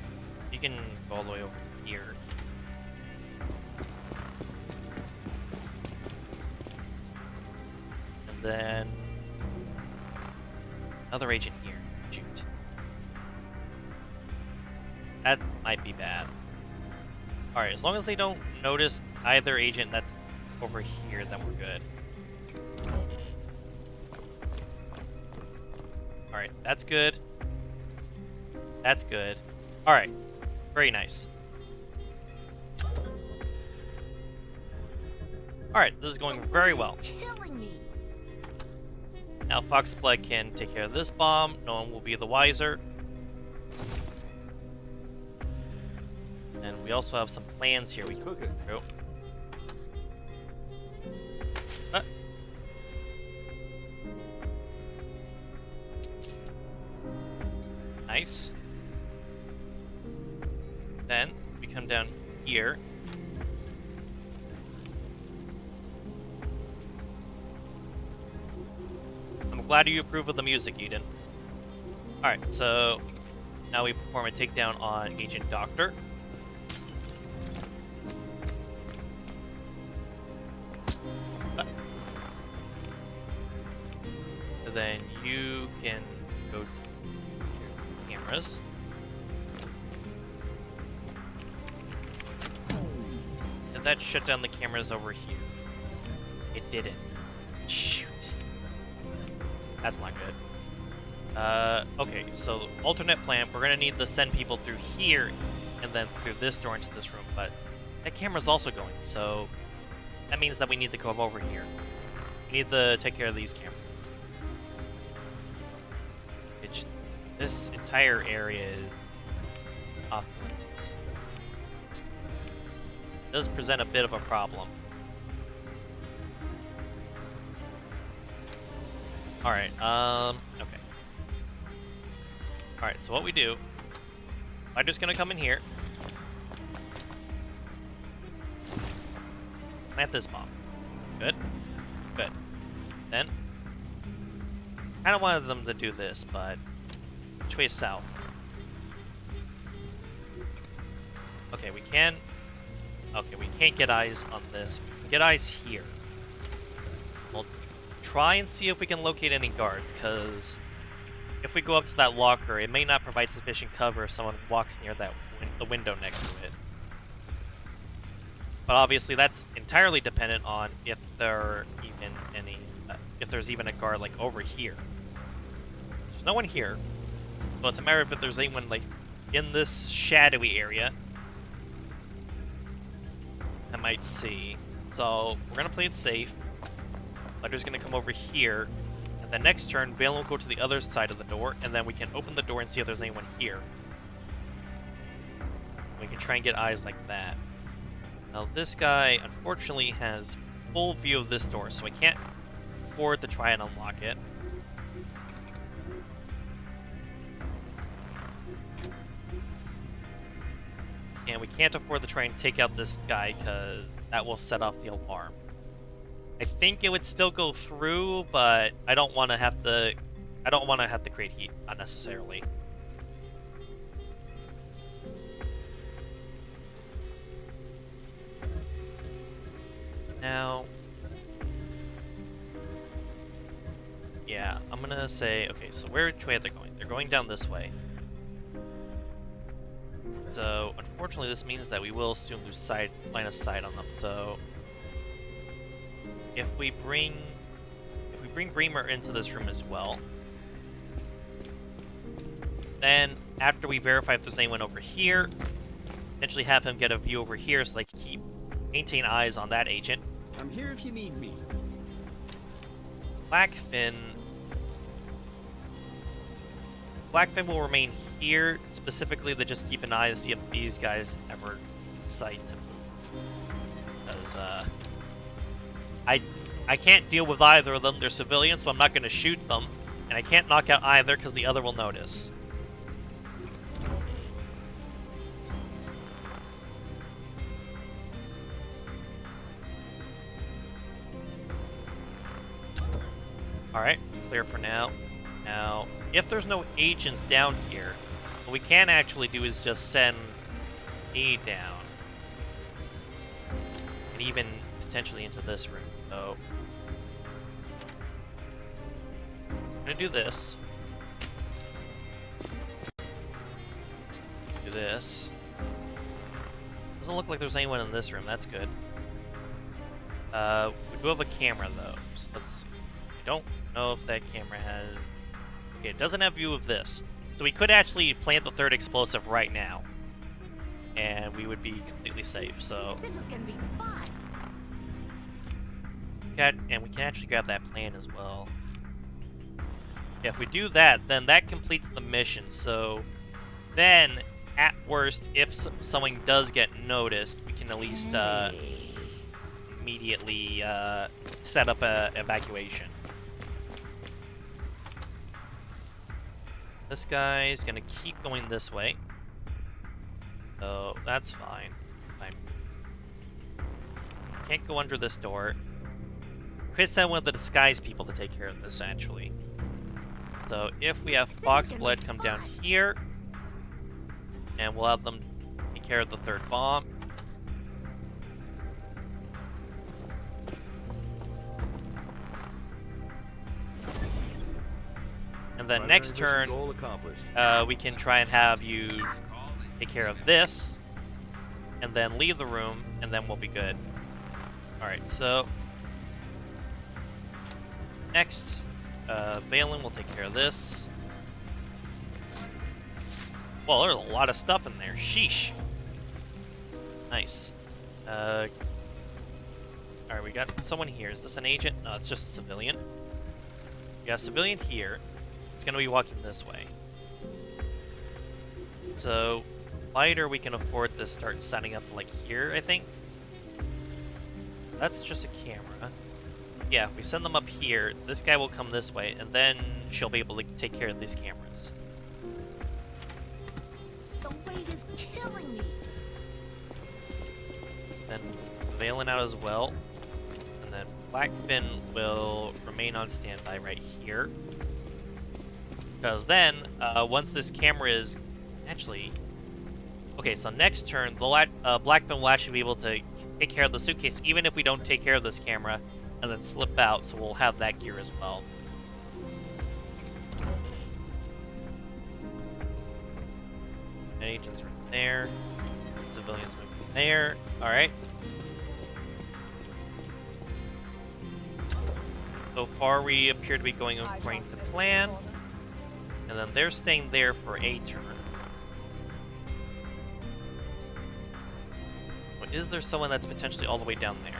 You can go all the way over here. And then another agent here. Shoot. That might be bad. Alright, as long as they don't notice either agent that's over here, then we're good. Alright, that's good. That's good. Alright, very nice. Alright, this is going very well. Killing me. Now Foxblood can take care of this bomb. No one will be the wiser. And we also have some plans here we can Cook it. through. Nice. Then we come down here. I'm glad you approve of the music, Eden. Alright, so now we perform a takedown on Agent Doctor. And then you can go to your cameras. And that shut down the cameras over here. It didn't. Shoot. That's not good. Okay, so alternate plan, we're gonna need to send people through here and then through this door into this room, but that camera's also going, so that means that we need to come over here. We need to take care of these cameras. This entire area is off limits. It does present a bit of a problem. Alright, okay. Alright, so what we do, I'm just gonna come in here. Plant this bomb. Good. Good. Then, I don't want them to do this, but which way is south? Okay, we can. Okay, we can't get eyes on this. We can get eyes here. We'll try and see if we can locate any guards, because if we go up to that locker, it may not provide sufficient cover if someone walks near that the window next to it. But obviously, that's entirely dependent on if there are even any, if there's even a guard like over here. There's no one here, so it's a matter of if there's anyone like in this shadowy area I might see. So we're gonna play it safe. Letter's gonna come over here. And the next turn, Valen will go to the other side of the door, and then we can open the door and see if there's anyone here. We can try and get eyes like that. Now this guy, unfortunately, has full view of this door, so I can't afford to try and unlock it. And we can't afford to try and take out this guy, because that will set off the alarm. I think it would still go through, but I don't want to have to. I don't want to have to create heat unnecessarily. Now, yeah, I'm gonna say, okay, so which way are they going? They're going down this way. So, unfortunately, this means that we will soon lose line of sight on them. So, if we bring Bremer into this room as well, then after we verify if there's anyone over here, potentially have him get a view over here so they can maintain eyes on that agent. I'm here if you need me. Blackfin will remain here, specifically to just keep an eye to see if these guys ever decide to move. Because I can't deal with either of them. They're civilians, so I'm not going to shoot them. And I can't knock out either because the other will notice. Alright, clear for now. Now, if there's no agents down here, what we can actually do is just send me down. And even potentially into this room. So, I'm gonna do this. Do this. Doesn't look like there's anyone in this room, that's good. We do have a camera though, so let's see. I don't know if that camera has... Okay, it doesn't have view of this. So we could actually plant the third explosive right now. And we would be completely safe, so... This is gonna be fun. And we can actually grab that plan as well. Yeah, if we do that, then that completes the mission. So then, at worst, if someone does get noticed, we can at least immediately set up a evacuation. This guy's gonna keep going this way. So that's fine. Can't go under this door. Could send one of the disguise people to take care of this, actually. So if we have Foxblood come down here, and we'll have them take care of the third bomb. And then next turn, Goal accomplished. we can try and have you take care of this, and then leave the room, and then we'll be good. Alright, so next, Valen will take care of this. Well, there's a lot of stuff in there. Sheesh. Nice. Alright, we got someone here. Is this an agent? No, it's just a civilian. We got a civilian here. It's gonna be walking this way. So, lighter we can afford to start setting up like here, I think. That's just a camera. Yeah, we send them up here. This guy will come this way, and then she'll be able to take care of these cameras. The weight is killing me. Then Valen out as well. And then Blackfin will remain on standby right here. Because then, once this camera is... Actually... Okay, so next turn, the Blackfin will actually be able to take care of the suitcase, even if we don't take care of this camera, and then slip out, so we'll have that gear as well. Agents right there. Civilians moving there. Alright. So far we appear to be going according to plan. And then they're staying there for a turn. But is there someone that's potentially all the way down there?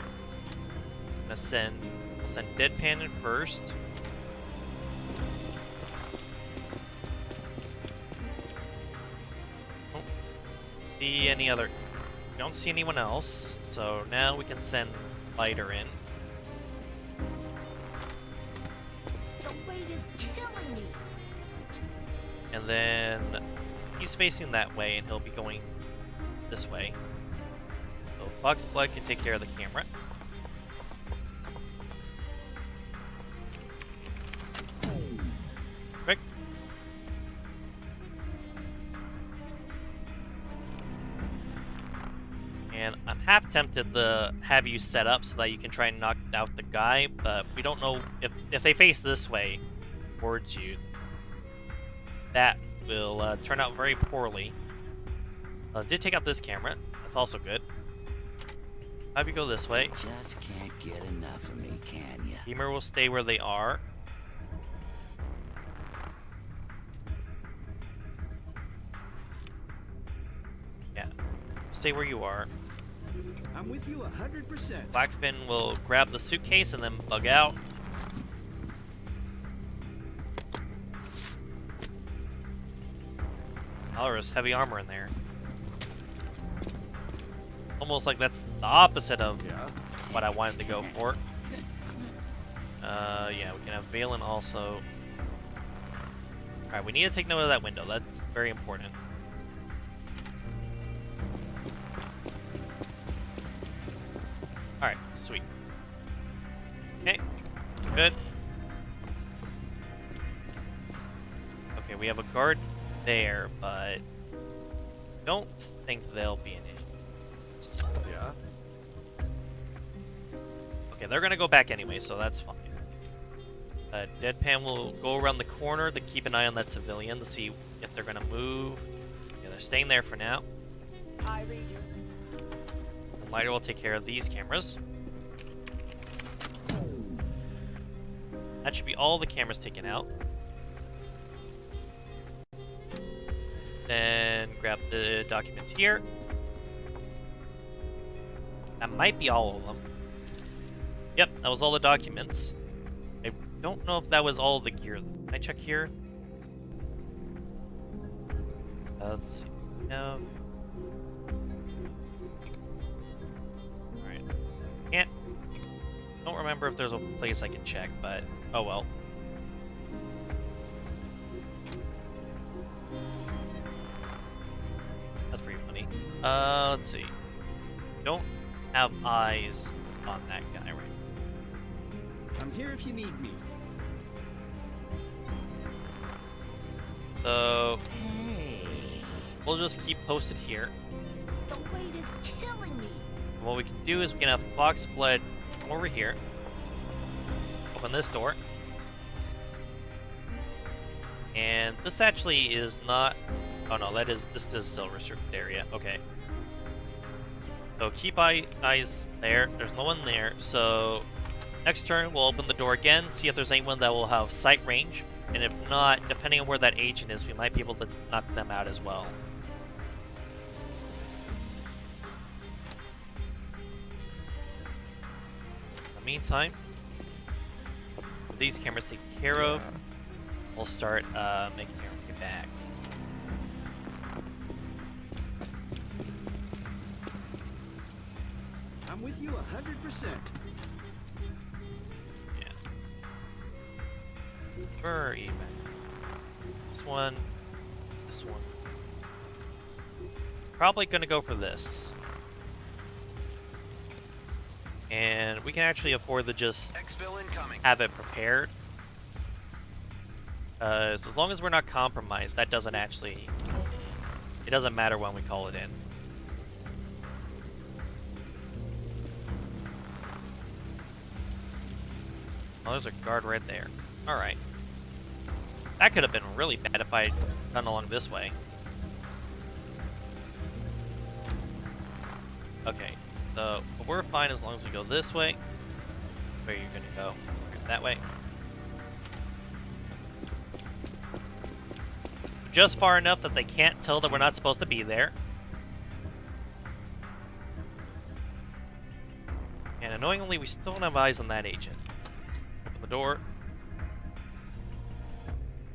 We'll send Deadpan in first. Don't see any other. Don't see anyone else. So now we can send Lighter in. The weight is killing me. And then he's facing that way, and he'll be going this way. So Foxblood can take care of the camera. Quick. And I'm half tempted to have you set up so that you can try and knock out the guy, but we don't know if they face this way towards you. That will turn out very poorly. Did take out this camera. That's also good. Have you go this way. Just can't get enough of me, can ya? Beamer will stay where they are. Yeah. Stay where you are. I'm with you 100%. Blackfin will grab the suitcase and then bug out. Oh, there's heavy armor in there. Almost like that's the opposite of what I wanted to go for. Yeah, we can have Valen also. Alright, we need to take note of that window. That's very important. Alright, sweet. Okay, good. Okay, we have a guard there, but don't think they'll be an issue. Yeah. Okay, they're gonna go back anyway, so that's fine. Deadpan will go around the corner to keep an eye on that civilian to see if they're gonna move. Yeah, they're staying there for now. I read you. The Lighter will take care of these cameras. That should be all the cameras taken out. Then grab the documents here. That might be all of them. Yep, that was all the documents. I don't know if that was all the gear. Can I check here? Let's see. No. Alright. Don't remember if there's a place I can check, but oh well. That's pretty funny. Let's see. Don't have eyes on that guy right I'm here if you need me. now. So we'll just keep posted here. The weight is killing me. And what we can do is we can have Fox Blood come over here. Open this door. And this actually is not... Oh no, this is still a restricted area. Okay. So keep eyes there. There's no one there. So next turn we'll open the door again, see if there's anyone that will have sight range. And if not, depending on where that agent is, we might be able to knock them out as well. In the meantime, with these cameras taken care of, we'll start making our way back. I'm with you 100%. Yeah. Where are you, man? This one. This one. Probably gonna go for this. And we can actually afford to just have it prepared. So as long as we're not compromised, that doesn't actually... It doesn't matter when we call it in. Oh, there's a guard right there. Alright. That could have been really bad if I had gone along this way. Okay, so we're fine as long as we go this way. Where are you gonna go? That way. Just far enough that they can't tell that we're not supposed to be there. And annoyingly, we still don't have eyes on that agent. Open the door.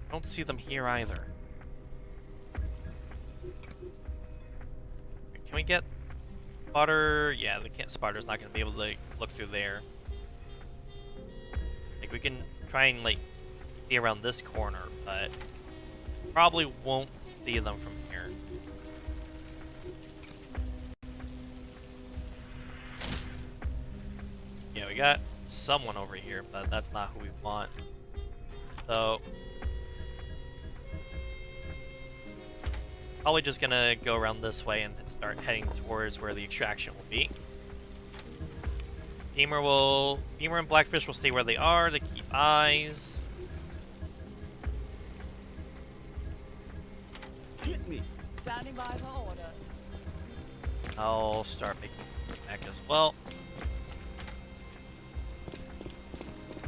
I don't see them here either. Can we get spotter? Yeah, the spotter's not gonna be able to look through there. Like we can try and like see around this corner, but probably won't see them from here. Yeah, we got someone over here, but that's not who we want. So probably just gonna go around this way and start heading towards where the extraction will be. Beamer and Blackfish will stay where they are to keep eyes. Hit me. Standing by for orders. I'll start making back as well.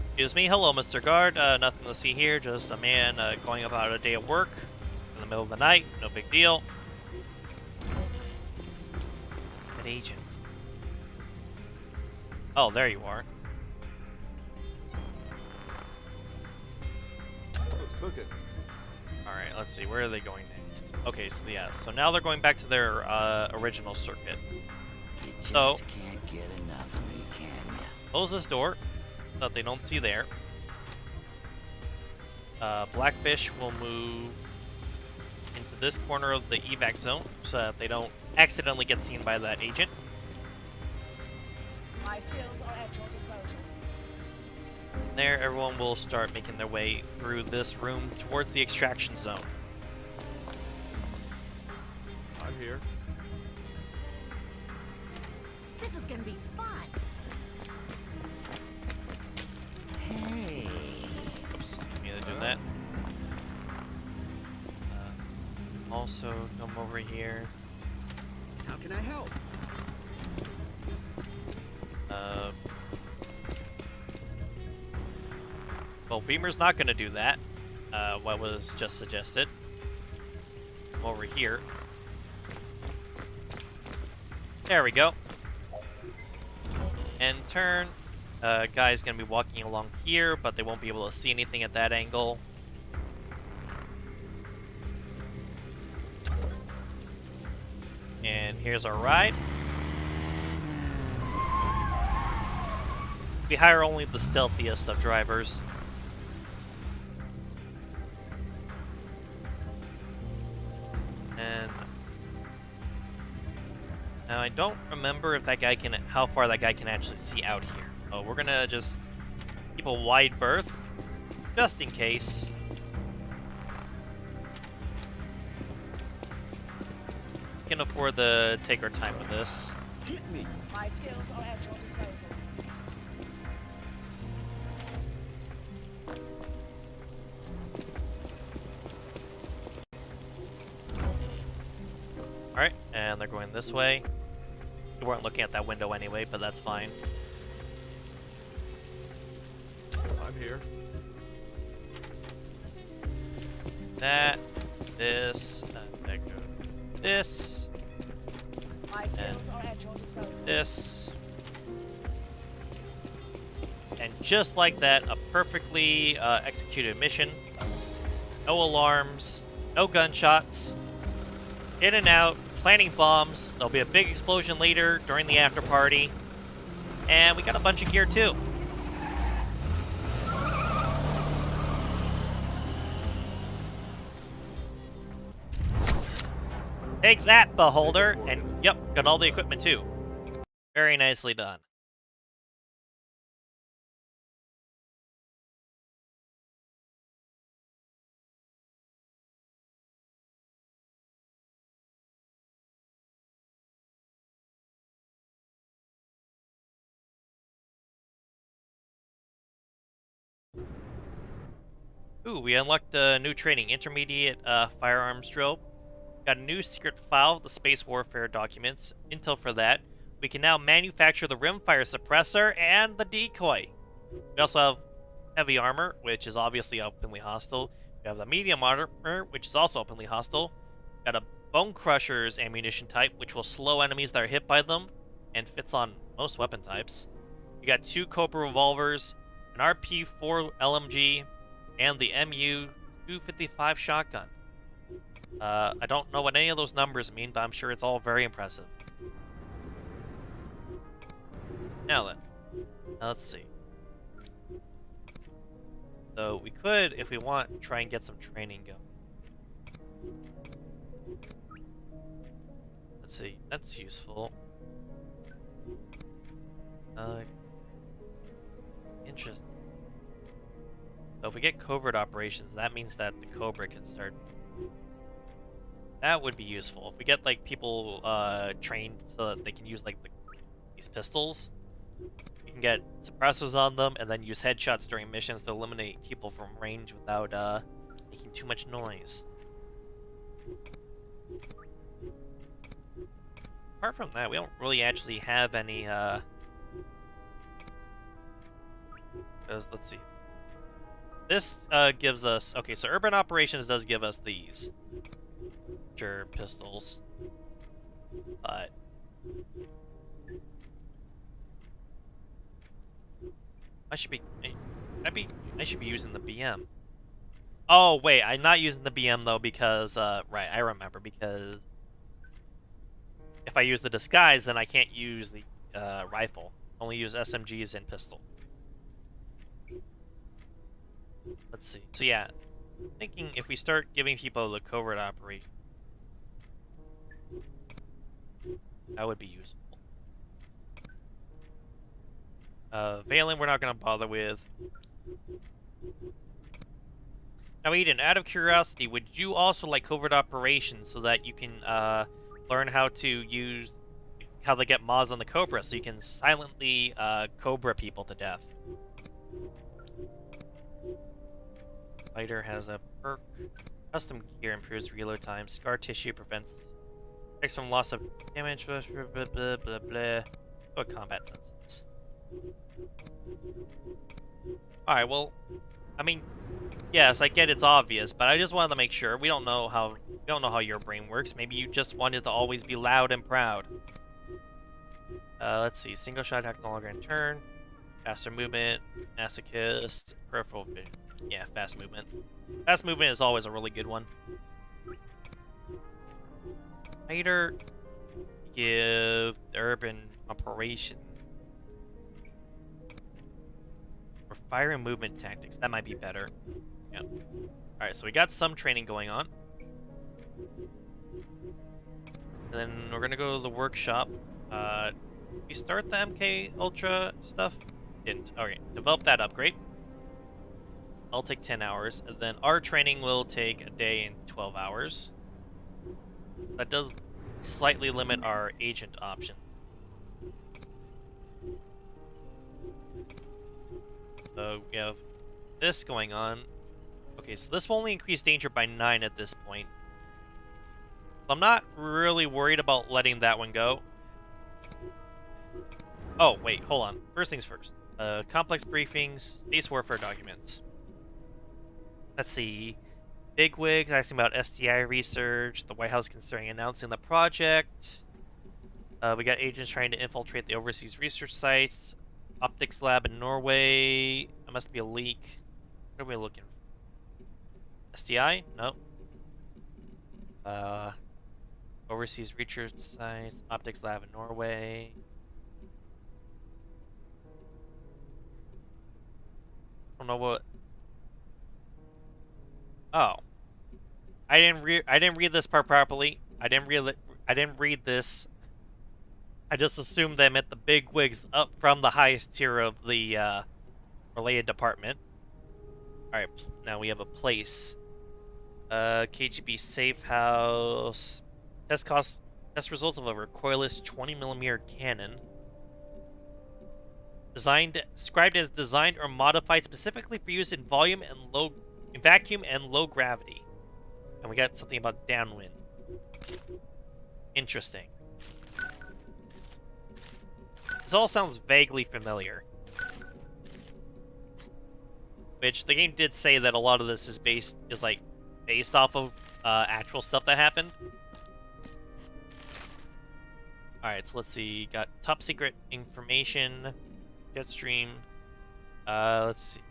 Excuse me, hello Mr. Guard, nothing to see here, just a man going about a day of work in the middle of the night, no big deal. An agent. Oh, there you are. Let's cook it. Alright, let's see, where are they going next? Okay, so yeah, so now they're going back to their original circuit. You So, just can't get enough of me, can ya? close this door so that they don't see there. Blackfish will move into this corner of the evac zone so that they don't accidentally get seen by that agent. My skills are at your disposal. There, everyone will start making their way through this room towards the extraction zone. I'm here. This is gonna be fun. Hey. Oops, didn't mean to do that. Also, come over here. How can I help? Well, Beamer's not going to do that. What was just suggested. Come over here. There we go. And turn. Guy's going to be walking along here, but they won't be able to see anything at that angle. And here's our ride. We hire only the stealthiest of drivers. And Now I don't remember if that guy can, how far that guy can actually see out here. So we're gonna just keep a wide berth, just in case. We can afford to take our time with this. Hit me. My skills are at your disposal. Alright, and they're going this way. We weren't looking at that window anyway, but that's fine. I'm here. That, this, and there goes this, My skills are at your disposal. this. And just like that, a perfectly executed mission. No alarms, no gunshots. In and out, planting bombs. There'll be a big explosion later during the after party. And we got a bunch of gear too. Take that, Beholder! And yep, got all the equipment too. Very nicely done. Ooh, we unlocked a new training, intermediate firearms drill. Got a new secret file, the space warfare documents, intel for that. We can now manufacture the rimfire suppressor and the decoy. We also have heavy armor, which is obviously openly hostile. We have the medium armor, which is also openly hostile. Got a bone crusher's ammunition type, which will slow enemies that are hit by them, and fits on most weapon types. We got 2 Cobra revolvers, an RP4 LMG, and the MU-255 shotgun. I don't know what any of those numbers mean, but I'm sure it's all very impressive. Now then, let's see. So we could, if we want, try and get some training going. Let's see, that's useful. Interesting. So if we get covert operations, that means that the Cobra can start. That would be useful. If we get like people trained so that they can use like these pistols, we can get suppressors on them and then use headshots during missions to eliminate people from range without making too much noise. Apart from that, we don't really actually have any let's see. This gives us, okay, so urban operations does give us these. Sure, pistols. But I should be using the BM. Oh wait, I'm not using the BM though because right, I remember, because if I use the disguise then I can't use the rifle. Only use SMGs and pistol. Let's see. So yeah, thinking if we start giving people the covert operation, that would be useful. Valen we're not going to bother with. Now Eden, out of curiosity, would you also like covert operations so that you can learn how to use, how they get mods on the Cobra so you can silently Cobra people to death? Fighter has a perk. Custom gear improves reload time. Scar tissue prevents effects from loss of damage. Blah blah blah blah blah. Oh, combat senses. All right. Well, I mean, yes, I get it's obvious, but I just wanted to make sure. We don't know how your brain works. Maybe you just wanted to always be loud and proud. Let's see. Single shot attack no longer in turn. Faster movement. Masochist. Peripheral vision. Yeah, fast movement. Fast movement is always a really good one. Later, give the urban operation or fire and movement tactics. That might be better. Yeah. All right, so we got some training going on. And then we're gonna go to the workshop. We start the MK Ultra stuff? Didn't. Alright, develop that upgrade. I'll take 10 hours. And then our training will take a day and 12 hours. That does slightly limit our agent option. So we have this going on. Okay, so this will only increase danger by 9 at this point. So I'm not really worried about letting that one go. Oh, wait, hold on. First things first. Complex briefings, space warfare documents. Let's see. Bigwigs asking about STI research. The White House considering announcing the project. We got agents trying to infiltrate the overseas research sites. Optics lab in Norway. That must be a leak. What are we looking for? STI? No. Overseas research sites. Optics lab in Norway. I don't know what. Oh. I didn't read this part properly. I didn't read this. I just assumed they meant the big wigs up from the highest tier of the related department. Alright, now we have a place. KGB safe house. Test results of a recoilless 20mm cannon. Described as designed or modified specifically for use in vacuum and low gravity. And we got something about downwind. Interesting. This all sounds vaguely familiar. Which the game did say that a lot of this is based off of actual stuff that happened. Alright, so let's see. Got top secret information. Jetstream. Let's see.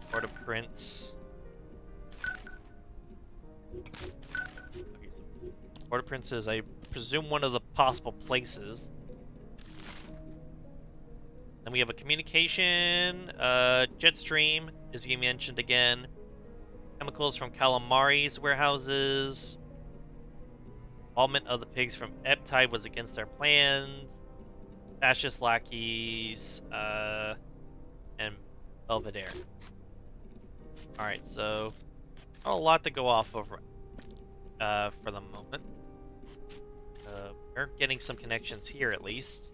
Port of Prince. Okay, so Port of Prince is, I presume, one of the possible places. Then we have a communication. Jetstream is being mentioned again. Chemicals from Calamari's warehouses. Involvement of the pigs from Eptide was against our plans. Fascist lackeys, and Belvedere. Alright, so not a lot to go off of for the moment. We're getting some connections here at least.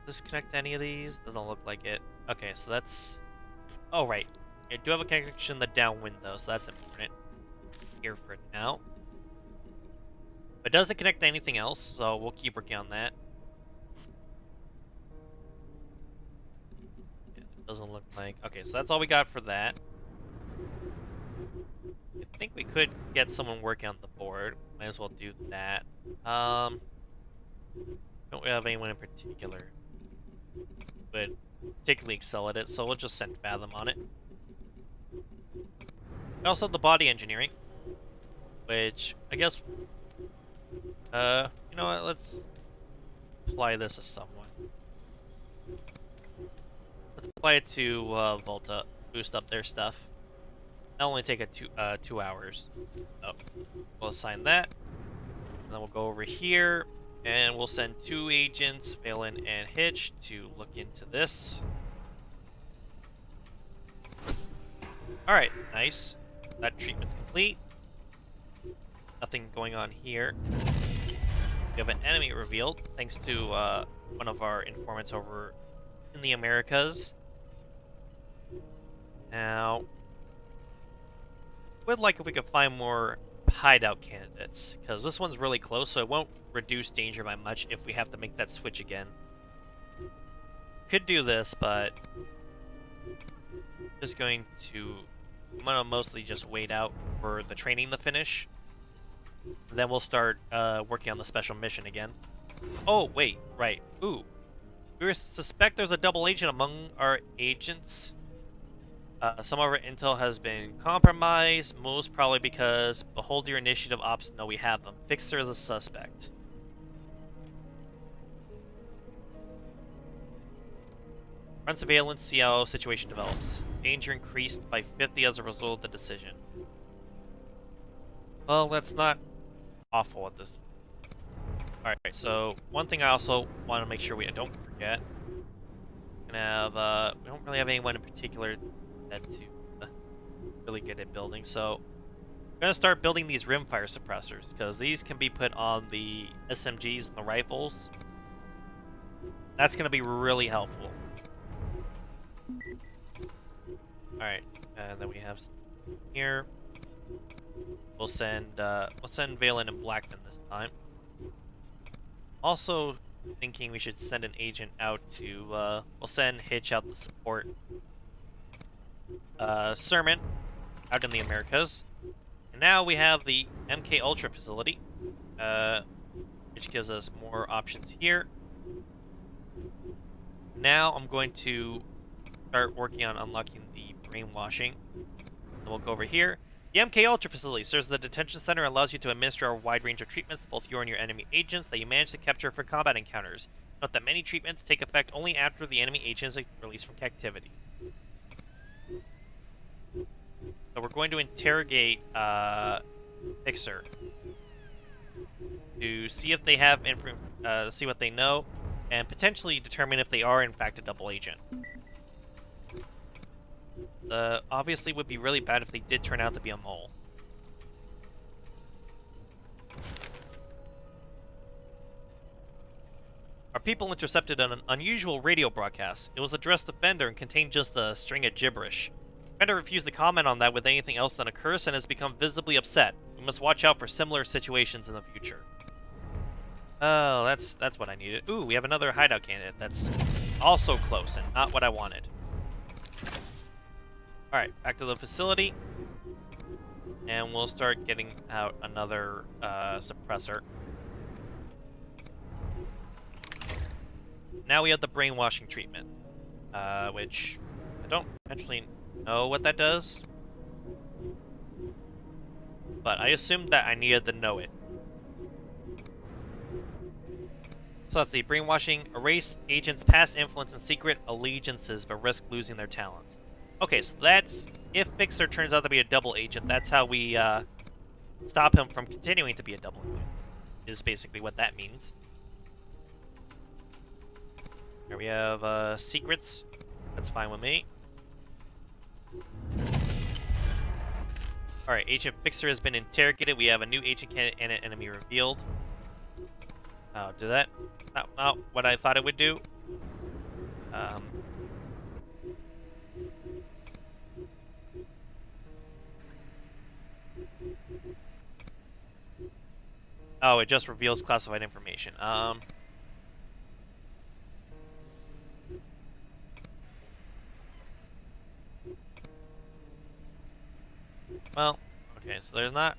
Does this connect to any of these? Doesn't look like it. Okay, so that's... Oh, right. I do have a connection to the downwind though, so that's important. Here for now. It doesn't connect to anything else, so we'll keep working on that. Yeah, it doesn't look like... Okay, so that's all we got for that. I think we could get someone working on the board. Might as well do that. Don't we have anyone in particular who would particularly excel at it, so we'll just send Fathom on it. We also have the body engineering, which I guess... you know what, let's apply this to someone. Let's apply it to Volta, boost up their stuff. That'll only take 2 hours. So we'll assign that. And then we'll go over here and we'll send 2 agents, Phelan and Hitch, to look into this. Alright, nice. That treatment's complete. Nothing going on here. We have an enemy revealed, thanks to one of our informants over in the Americas. Now, would like if we could find more hideout candidates, because this one's really close, so it won't reduce danger by much if we have to make that switch again. Could do this, but just I'm gonna mostly just wait out for the training to finish. Then we'll start working on the special mission again. Oh, wait, right. Ooh. We suspect there's a double agent among our agents. Some of our intel has been compromised, most probably because Beholder Initiative ops know we have them. Fixer is a suspect. Run surveillance, see how situation develops. Danger increased by 50 as a result of the decision. Well, that's not awful at this. Alright, so one thing I also want to make sure we don't forget. Gonna have, we don't really have anyone in particular that to really good at building, so I'm gonna start building these rimfire suppressors, because these can be put on the SMGs and the rifles. That's gonna be really helpful. Alright, and then we have some here. We'll send Valen and Blackman this time. Also thinking we should send an agent out to, we'll send Hitch out to support Sermon out in the Americas. And now we have the MK Ultra facility, which gives us more options here. Now I'm going to start working on unlocking the brainwashing. And we'll go over here. The MK Ultra facility serves as the detention center and allows you to administer a wide range of treatments to both your and your enemy agents that you manage to capture for combat encounters. Note that many treatments take effect only after the enemy agent is released from captivity. So we're going to interrogate Fixer to see if they have see what they know, and potentially determine if they are in fact a double agent. Obviously would be really bad if they did turn out to be a mole. Our people intercepted an unusual radio broadcast. It was addressed to Fender and contained just a string of gibberish. Fender refused to comment on that with anything else than a curse and has become visibly upset. We must watch out for similar situations in the future. Oh, that's what I needed. Ooh, we have another hideout candidate that's also close and not what I wanted. Alright, back to the facility. And we'll start getting out another suppressor. Now we have the brainwashing treatment, which I don't actually know what that does. But I assumed that I needed to know it. So that's the brainwashing. Erase agents' past influence and secret allegiances but risk losing their talents. Okay, so that's if Fixer turns out to be a double agent, that's how we stop him from continuing to be a double agent, is basically what that means. Here we have secrets. That's fine with me. Alright, Agent Fixer has been interrogated. We have a new agent candidate and an enemy revealed. Oh, do that? Not what I thought it would do. Oh, it just reveals classified information. Well, okay, so there's not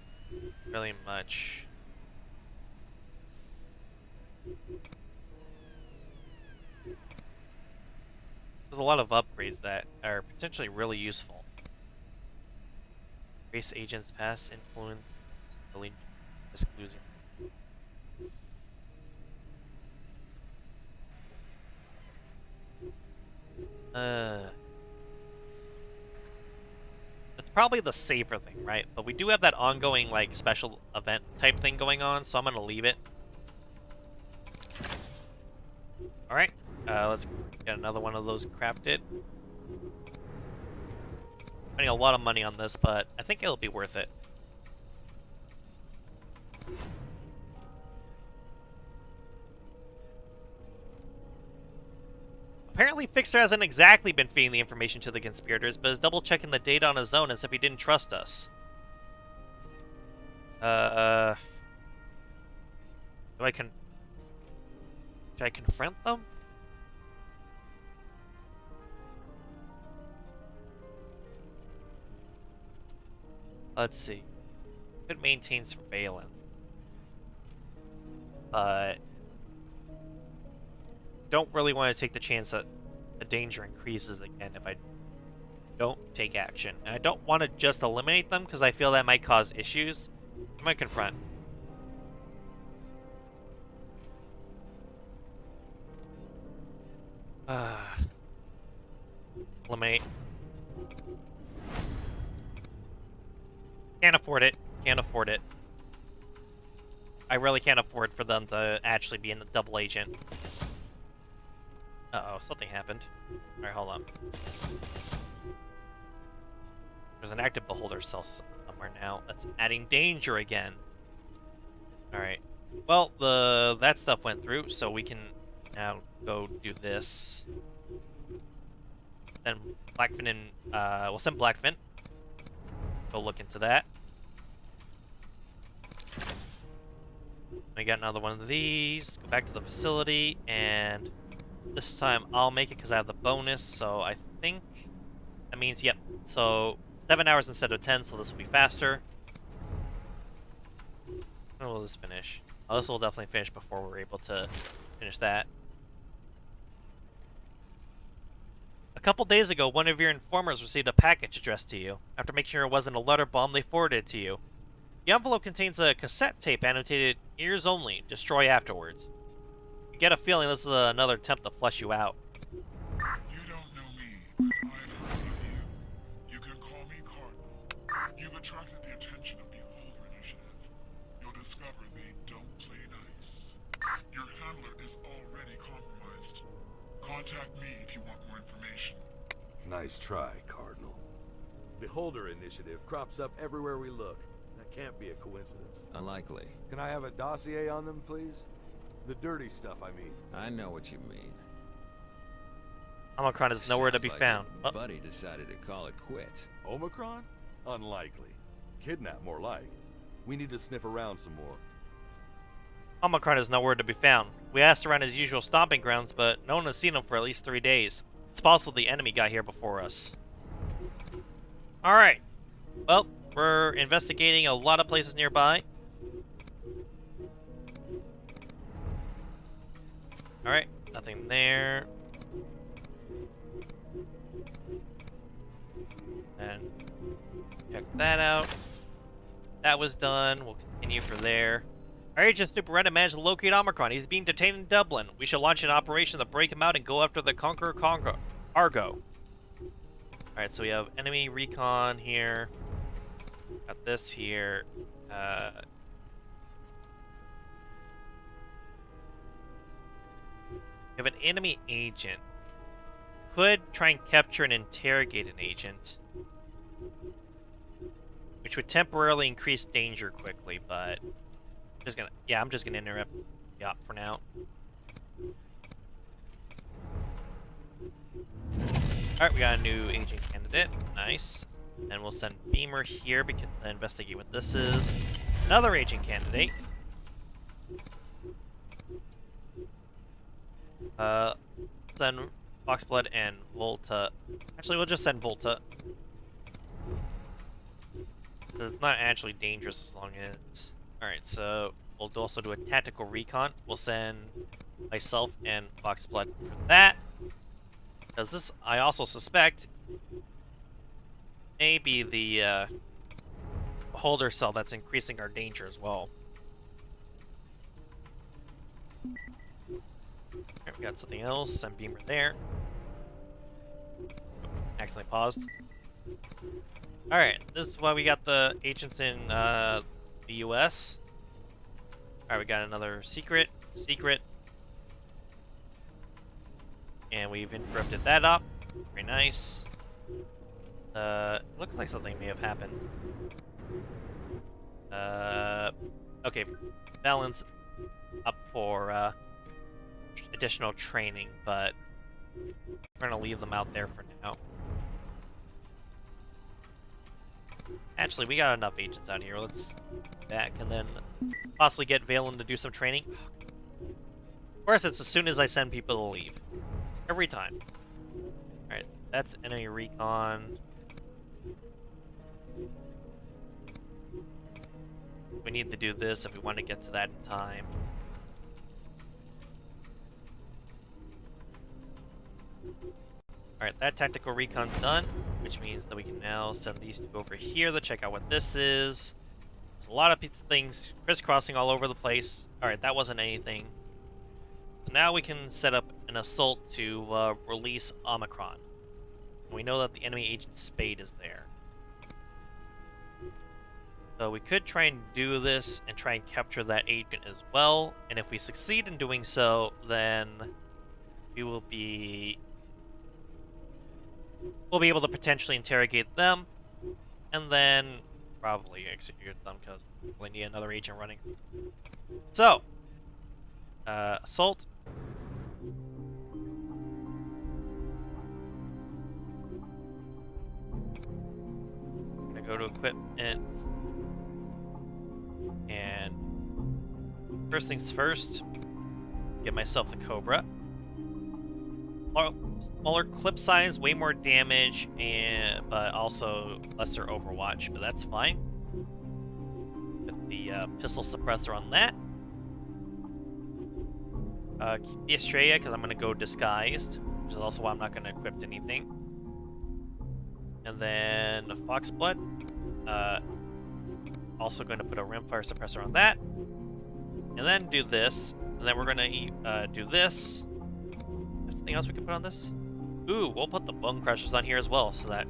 really much. There's a lot of upgrades that are potentially really useful. Race agents pass influence, really risk losing. It's probably the safer thing, right? But we do have that ongoing, like, special event type thing going on, so I'm gonna leave it. Alright, let's get another one of those crafted. Spending a lot of money on this, but I think it'll be worth it. Apparently Fixer hasn't exactly been feeding the information to the conspirators, but is double-checking the data on his own as if he didn't trust us. Should I confront them? Let's see. Could maintain surveillance. But don't really want to take the chance that the danger increases again if I don't take action. And I don't want to just eliminate them because I feel that might cause issues. I might confront. Eliminate. Can't afford it. Can't afford it. I really can't afford for them to actually be in the double agent. Uh-oh, something happened. Alright, hold on. There's an active beholder cell somewhere now. That's adding danger again. Alright. Well, that stuff went through, so we can now go do this. Then Blackfin and we'll send Blackfin. Go look into that. We got another one of these. Go back to the facility, and this time I'll make it because I have the bonus. So I think that means, yep. So 7 hours instead of 10, so this will be faster. When will this finish? Oh, this will definitely finish before we're able to finish that. A couple days ago, one of your informers received a package addressed to you. After making sure it wasn't a letter bomb, they forwarded it to you. The envelope contains a cassette tape annotated "Ears Only, Destroy Afterwards." You get a feeling this is another attempt to flush you out. You don't know me, but I've heard of you. You can call me Cardinal. You've attracted the attention of the Beholder Initiative. You'll discover they don't play nice. Your handler is already compromised. Contact me if you want more information. Nice try, Cardinal. Beholder Initiative crops up everywhere we look. That can't be a coincidence. Unlikely. Can I have a dossier on them, please? The dirty stuff, I mean. I know what you mean. Omicron is nowhere to be Sounds like found. your buddy decided to call it quits. Omicron? Unlikely. Kidnap, more like. We need to sniff around some more. Omicron is nowhere to be found. We asked around his usual stomping grounds, but no one has seen him for at least 3 days. It's possible the enemy got here before us. Alright. Well, we're investigating a lot of places nearby. Alright, nothing there. And check that out. That was done. We'll continue for there. Our agent Superetta managed to locate Omicron. He's being detained in Dublin. We shall launch an operation to break him out and go after the Conqueror Argo. Alright, so we have enemy recon here. Got this here. We have an enemy agent. Could try and capture and interrogate an agent, which would temporarily increase danger quickly, but I'm just gonna interrupt the op for now. Alright, we got a new agent candidate. Nice. And we'll send Beamer here because to investigate what this is. Another agent candidate. Send Foxblood and Volta. Actually, we'll just send Volta. It's not actually dangerous as long as... Alright, so we'll also do a tactical recon. We'll send myself and Foxblood for that. Because this, I also suspect, may be the beholder cell that's increasing our danger as well. Alright, we got something else. Send Beamer there. Accidentally paused. Alright, this is why we got the agents in the US. Alright, we got another secret. And we've interrupted that up. Very nice. Looks like something may have happened. Okay, balance up for additional training, but we're gonna leave them out there for now. Actually, we got enough agents out here. Let's back and then possibly get Valen to do some training. Of course, it's as soon as I send people to leave. Every time. Alright, that's enemy recon. We need to do this if we want to get to that in time. Alright, that tactical recon's done, which means that we can now send these two over here to check out what this is. There's a lot of things crisscrossing all over the place. Alright, that wasn't anything. So now we can set up an assault to release Omicron. We know that the enemy agent Spade is there. So we could try and do this and try and capture that agent as well. And if we succeed in doing so, then we'll be able to potentially interrogate them, and then probably execute them because we need another agent running. So, assault. I'm gonna go to equipment, and first things first, get myself the Cobra. Smaller clip size, way more damage, but also lesser overwatch, but that's fine. Put the pistol suppressor on that. Keep the Estrella because I'm going to go disguised, which is also why I'm not going to equip anything. And then the Foxblood. Also going to put a rimfire suppressor on that. And then do this. And then we're going to do this. There's anything else we can put on this? Ooh, we'll put the Bone Crushers on here as well, so that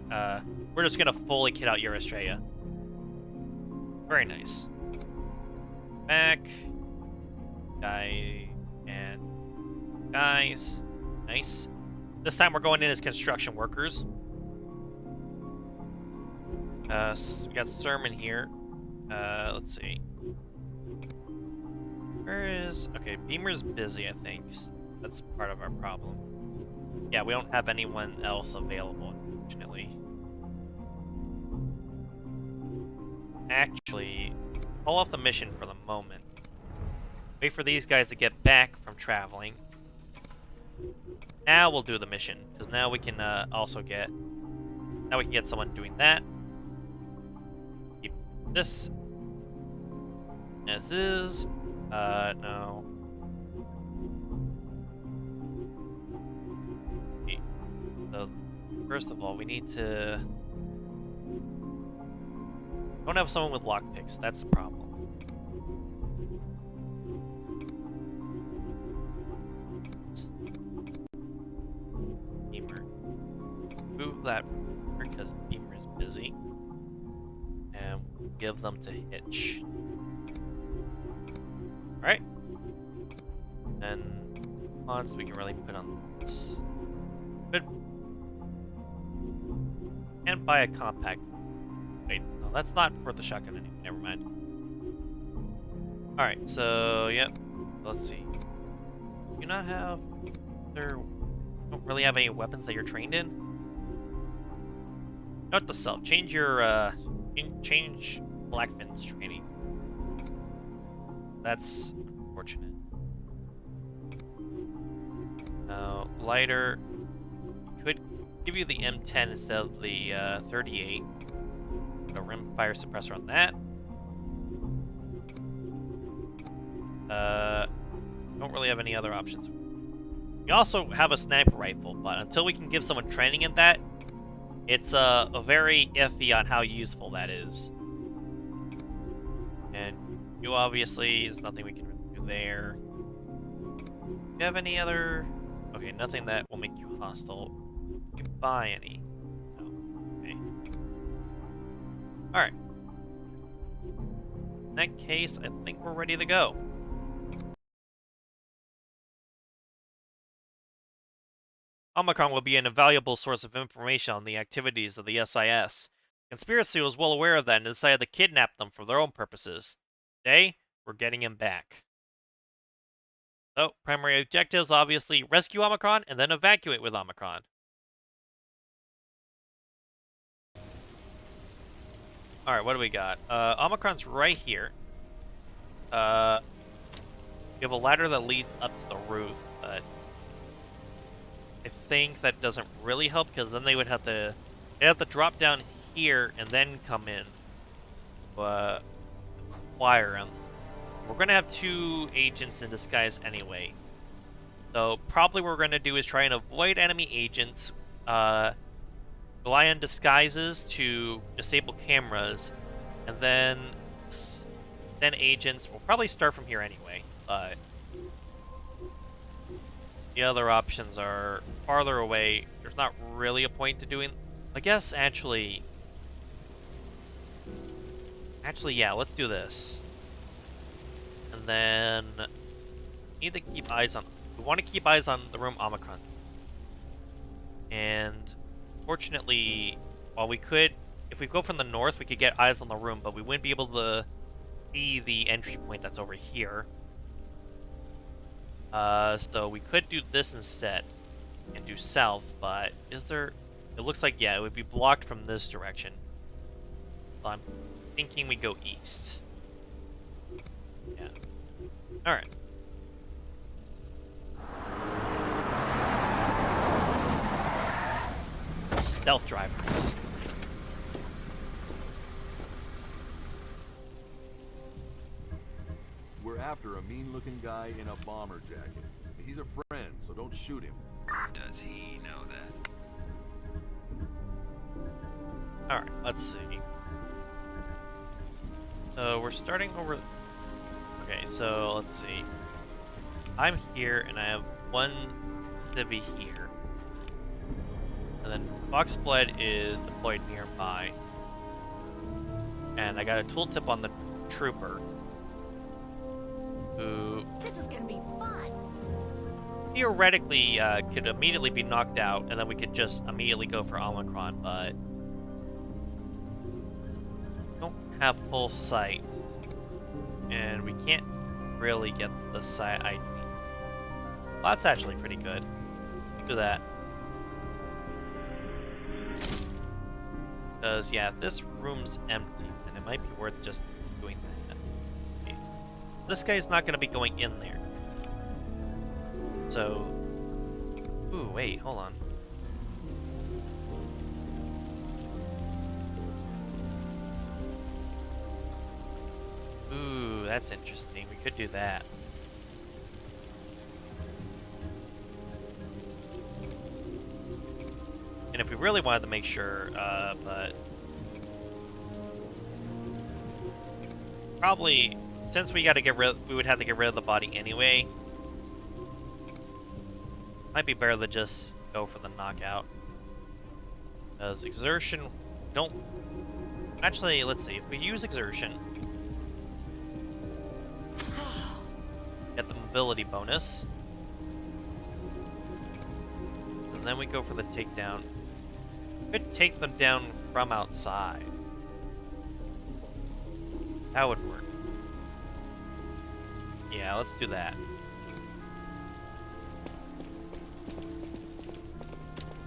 we're just going to fully kit out your Estrella. Very nice. Back. Guy and guys. Nice. This time we're going in as construction workers. So we got Sermon here. Let's see. Where is... Okay, Beamer's busy, I think. So that's part of our problem. Yeah, we don't have anyone else available, unfortunately. Actually, pull off the mission for the moment. Wait for these guys to get back from traveling. Now we'll do the mission, because now we can also get... Now we can get someone doing that. Keep this as is. No. Okay. So, first of all, we need to... Don't have someone with lockpicks, that's the problem. Beamer. Move that because Beamer is busy. And give them to Hitch. Alright. And mods we can really put on this. Good. And buy a compact. Wait, no, that's not for the shotgun anymore. Never mind. Alright, so, yep. Let's see. Do you not have... Don't really have any weapons that you're trained in? Note to self. Change your, change Blackfin's training. That's unfortunate. Lighter. Could give you the M10 instead of the 38. Put a rimfire suppressor on that. Don't really have any other options. We also have a sniper rifle, but until we can give someone training in that, it's a very iffy on how useful that is. And you obviously, there's nothing we can do there. Do you have any other... Okay, nothing that will make you hostile. You can buy any. No. Okay. Alright. In that case, I think we're ready to go. Omicron will be an invaluable source of information on the activities of the SIS. Conspiracy was well aware of that and decided to kidnap them for their own purposes. Today, we're getting him back. So, primary objectives, obviously, rescue Omicron and then evacuate with Omicron. Alright, what do we got? Omicron's right here. We have a ladder that leads up to the roof, but I think that doesn't really help because then they'd have to drop down here and then come in. Acquire them. We're gonna have 2 agents in disguise anyway. So probably what we're gonna do is try and avoid enemy agents, rely on disguises to disable cameras, and then agents. We'll probably start from here anyway, but the other options are farther away. There's not really a point to doing. I guess actually Actually, yeah, let's do this. And then need to keep eyes on. We want to keep eyes on the room Omicron. And fortunately, while we could, if we go from the north, we could get eyes on the room, but we wouldn't be able to see the entry point that's over here. So we could do this instead and do south, but is there? It looks like, yeah, it would be blocked from this direction. So I'm thinking we go east. Yeah. Alright. Stealth drivers. We're after a mean-looking guy in a bomber jacket. He's a friend, so don't shoot him. Does he know that? Alright, let's see. So we're starting over... Okay, so let's see. I'm here, and I have one civvy here. And then Foxblood is deployed nearby. And I got a tooltip on the trooper. Who... This is gonna be fun. theoretically could immediately be knocked out, and then we could just immediately go for Omicron, but... don't have full sight. And we can't really get the sight I need. Well, that's actually pretty good. Do that. Because, yeah, if this room's empty, then it might be worth just doing that. Okay. This guy's not going to be going in there. So... ooh, wait, hold on. Ooh, that's interesting. We could do that. And if we really wanted to make sure, but... probably, since we gotta get rid, we would have to get rid of the body anyway. Might be better to just go for the knockout. Because exertion, don't... actually, let's see, if we use exertion... get the mobility bonus. And then we go for the takedown. Could take them down from outside. That would work. Yeah, let's do that.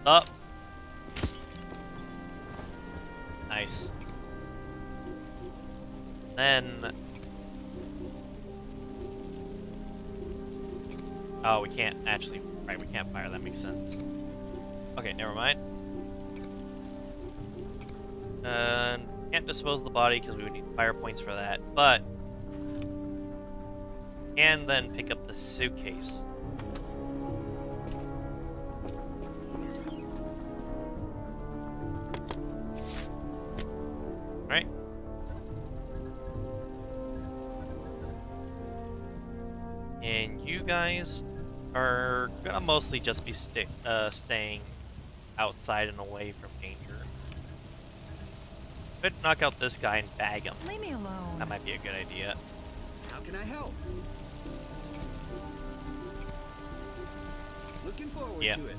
Up. Nice. Then... oh, we can't actually... right, we can't fire. That makes sense. Okay, never mind. Can't dispose of the body because we would need fire points for that, but... and then pick up the suitcase. Right? And you guys are gonna mostly just be staying outside and away from danger. Could knock out this guy and bag him. Leave me alone. That might be a good idea. How can I help? Looking forward Yeah. to it.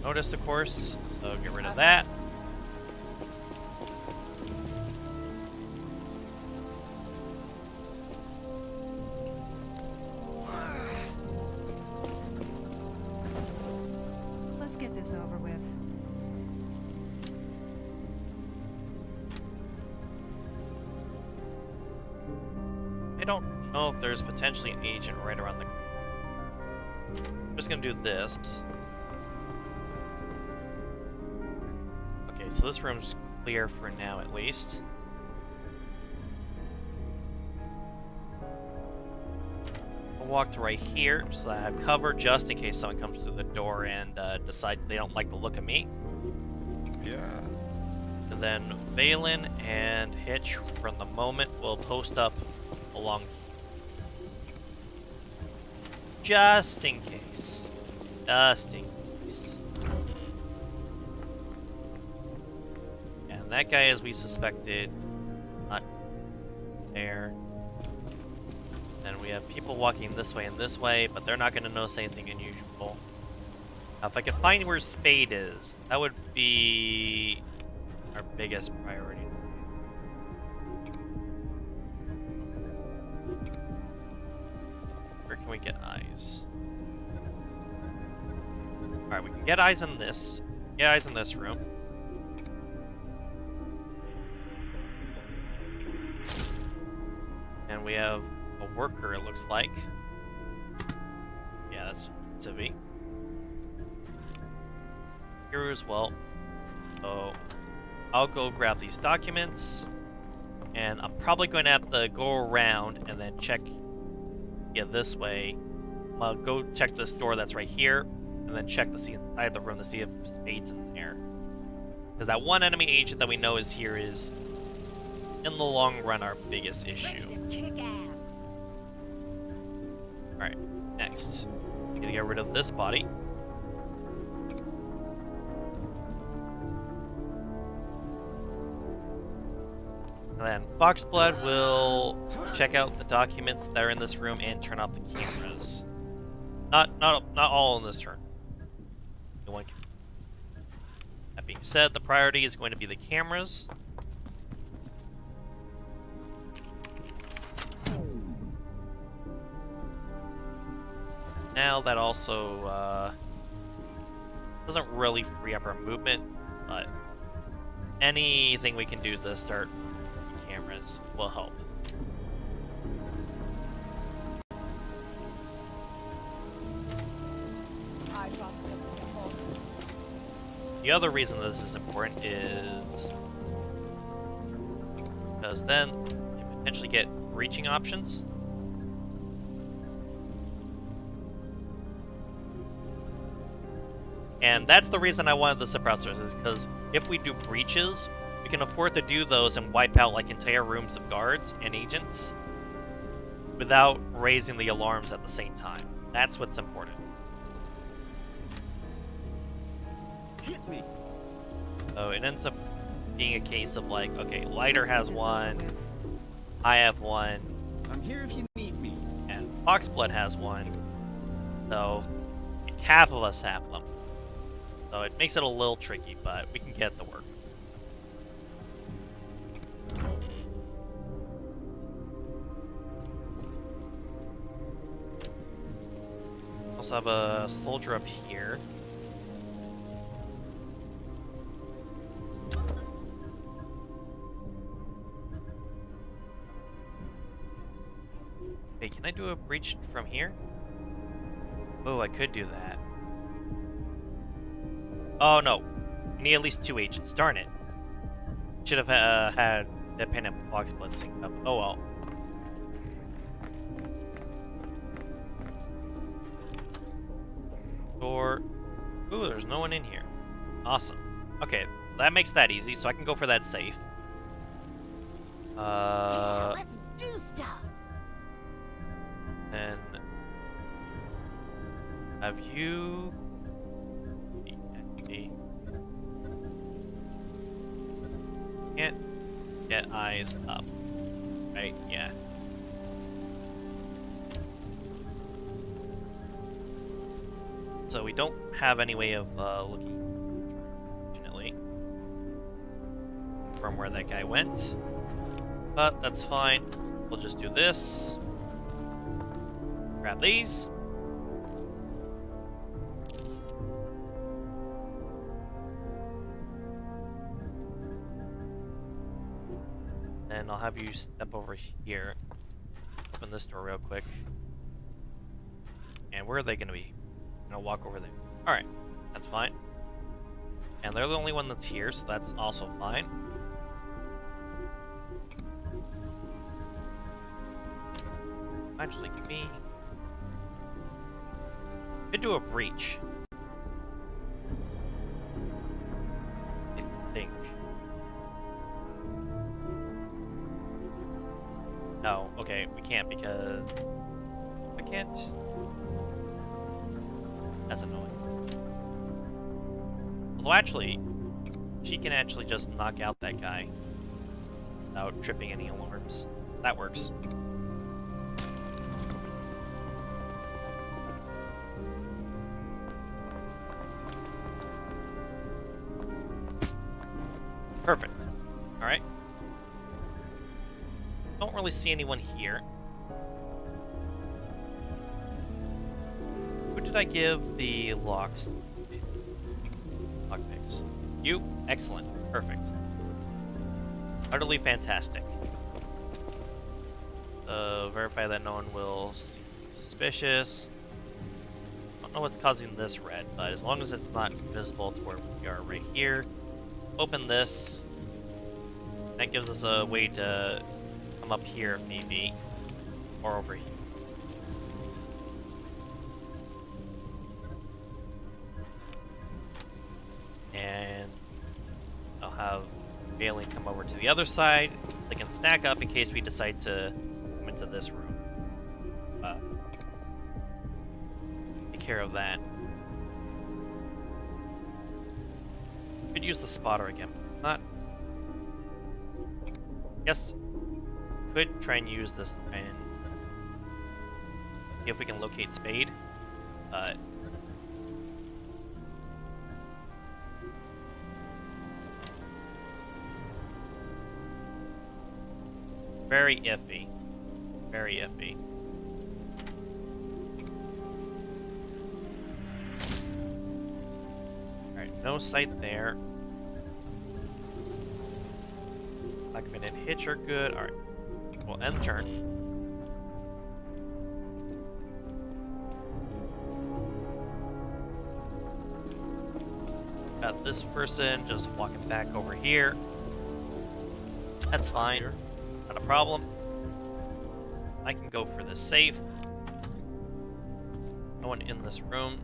Notice, of course, so get rid of that. Let's get this over with. I don't know if there's potentially an agent right around the... I'm just gonna do this. Okay, so this room's clear for now, at least. I'll walk to right here, so that I have cover just in case someone comes through the door and decides they don't like the look of me. Yeah. And then Valen and Hitch, from the moment, will post up along just in case. Just in case. And that guy, as we suspected, not there. And we have people walking this way and this way, but they're not going to notice anything unusual. Now, if I could find where Spade is, that would be our biggest priority. Where can we get eyes? Alright, we can get eyes in this. Get eyes in this room. And we have a worker, it looks like. Yeah, that's a V. Here as well. So I'll go grab these documents, and I'm probably going to have to go around and then check this way. I'll go check this door that's right here, and then check to see inside the room to see if Spade's in there. Because that one enemy agent that we know is here is, in the long run, our biggest issue. Kick ass. Alright, next. Need to get rid of this body. And then Foxblood will check out the documents that are in this room and turn off the cameras. Not all in this turn. One. That being said, the priority is going to be the cameras. Now that also doesn't really free up our movement, but anything we can do to start cameras will help. The other reason this is important is because then you can potentially get breaching options. And that's the reason I wanted the suppressors, is because if we do breaches, we can afford to do those and wipe out like entire rooms of guards and agents without raising the alarms at the same time. That's what's important. Hit me. So it ends up being a case of like, okay, Lighter has one, I have one, I'm here if you need me. and Foxblood has one. So half of us have them. So it makes it a little tricky, but we can get the work. Also have a soldier up here. Hey, can I do a breach from here? Oh, I could do that. Oh no, we need at least 2 agents. Darn it. Should have had Deadpan and Foxblood synced up. Oh well. Door. Ooh, there's no one in here. Awesome. Okay, so that makes that easy, so I can go for that safe. Yeah, let's do stuff. And have you can't get eyes up, right? Yeah. So we don't have any way of looking, unfortunately, from where that guy went, but that's fine. We'll just do this. Grab these. And I'll have you step over here. Open this door real quick. And where are they going to be? I'm going to walk over there. Alright, that's fine. And they're the only one that's here, so that's also fine. Actually, give me... could do a breach. I think. No, okay, we can't because... I can't... That's annoying. Although actually, she can actually just knock out that guy without tripping any alarms. That works. Perfect. Alright. Don't really see anyone here. Who did I give the locks? Lockpicks. You? Excellent. Perfect. Utterly fantastic. Verify that no one will see anything suspicious. I don't know what's causing this red, but as long as it's not visible to where we are right here. Open this. That gives us a way to come up here if need be. Or over here. And I'll have Bailey come over to the other side. They can stack up in case we decide to come into this room. Take care of that. Could use the spotter again. Not. Yes. Could try and use this and see if we can locate Spade. Very iffy. Very iffy. Alright, no sight there. Blackfin and Hitch are good. Alright. We'll end turn. Got this person just walking back over here. That's fine. Not a problem. I can go for the safe. No one in this room.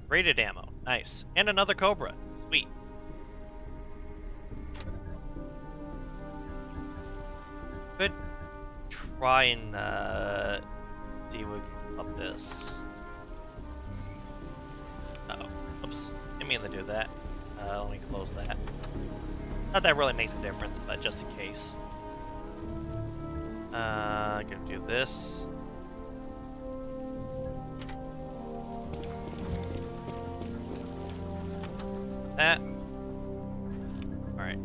Braided ammo. Nice. And another Cobra. Sweet. Could try and see if we can up this. Uh-oh. Oops. Didn't mean to do that. Let me close that. Not that really makes a difference, but just in case. I'm gonna do this. That. Alright.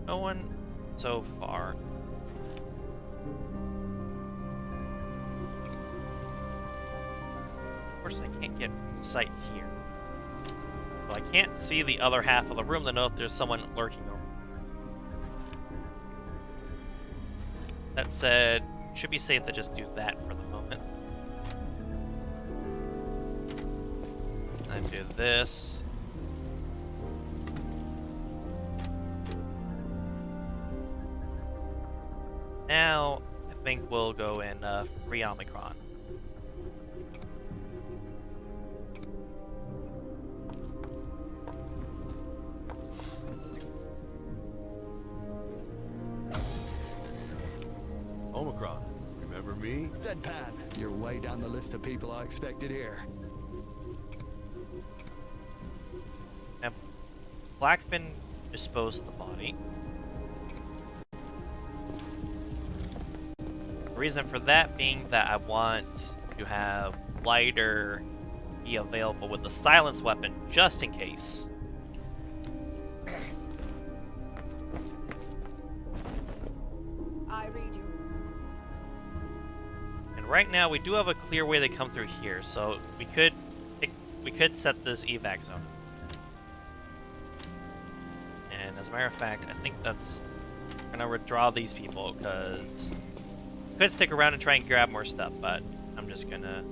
No one so far. Of course, I can't get sight here. So I can't see the other half of the room to know if there's someone lurking over. That said, should be safe to just do that for the moment. And do this. Now, I think we'll go in free Omicron. Omicron, remember me? Deadpan. You're way down the list of people I expected here. Now, Blackfin disposed of the body. The reason for that being that I want to have Lighter be available with the silence weapon just in case. I read you. And right now we do have a clear way to come through here, so we could set this evac zone. And as a matter of fact, I think that's gonna withdraw these people because could stick around and try and grab more stuff, but I'm just gonna.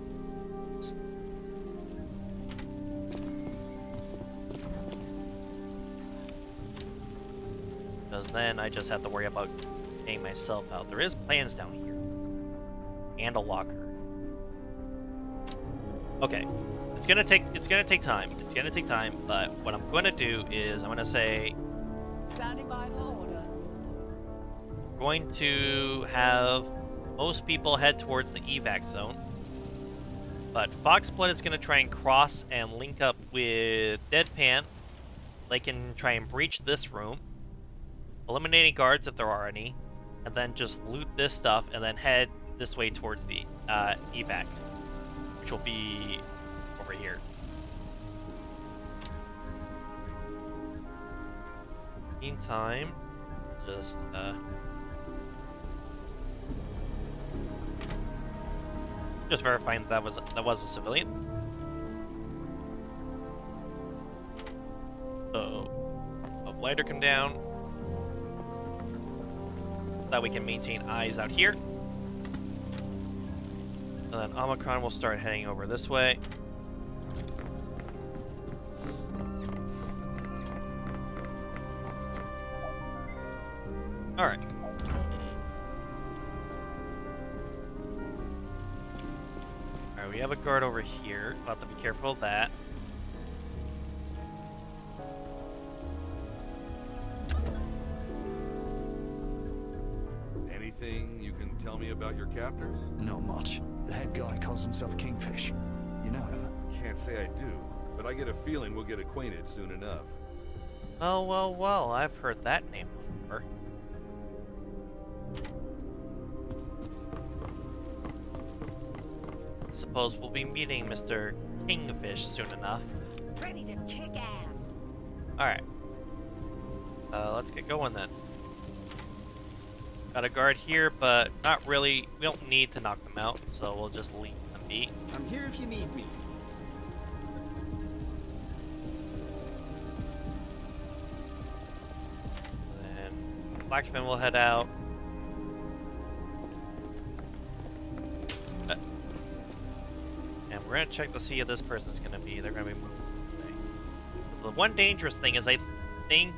Because then I just have to worry about getting myself out. There is plans down here. And a locker. Okay. It's gonna take time. It's gonna take time, but what I'm gonna do is I'm gonna say Standing by for orders. going to have most people head towards the evac zone. But Foxblood is going to try and cross and link up with Deadpan. They can try and breach this room, eliminating guards if there are any, and then just loot this stuff and then head this way towards the evac, which will be over here. Meantime, just verifying that was a civilian. So, have lighter come down, so that we can maintain eyes out here. And then Omicron will start heading over this way. Alright. Alright, we have a guard over here. We'll have to be careful of that. Anything you can tell me about your captors? Not much. The head guy calls himself Kingfish. You know him? Can't say I do, but I get a feeling we'll get acquainted soon enough. Oh, well, I've heard that name before. Suppose we'll be meeting Mr. Kingfish soon enough. Ready to kick ass. Alright. Let's get going then. Got a guard here, but not really. We don't need to knock them out, so we'll just leave them be. I'm here if you need me. Then Blackfin will head out. And we're gonna check to see if this person's gonna be. They're gonna be moving today. So the one dangerous thing is I think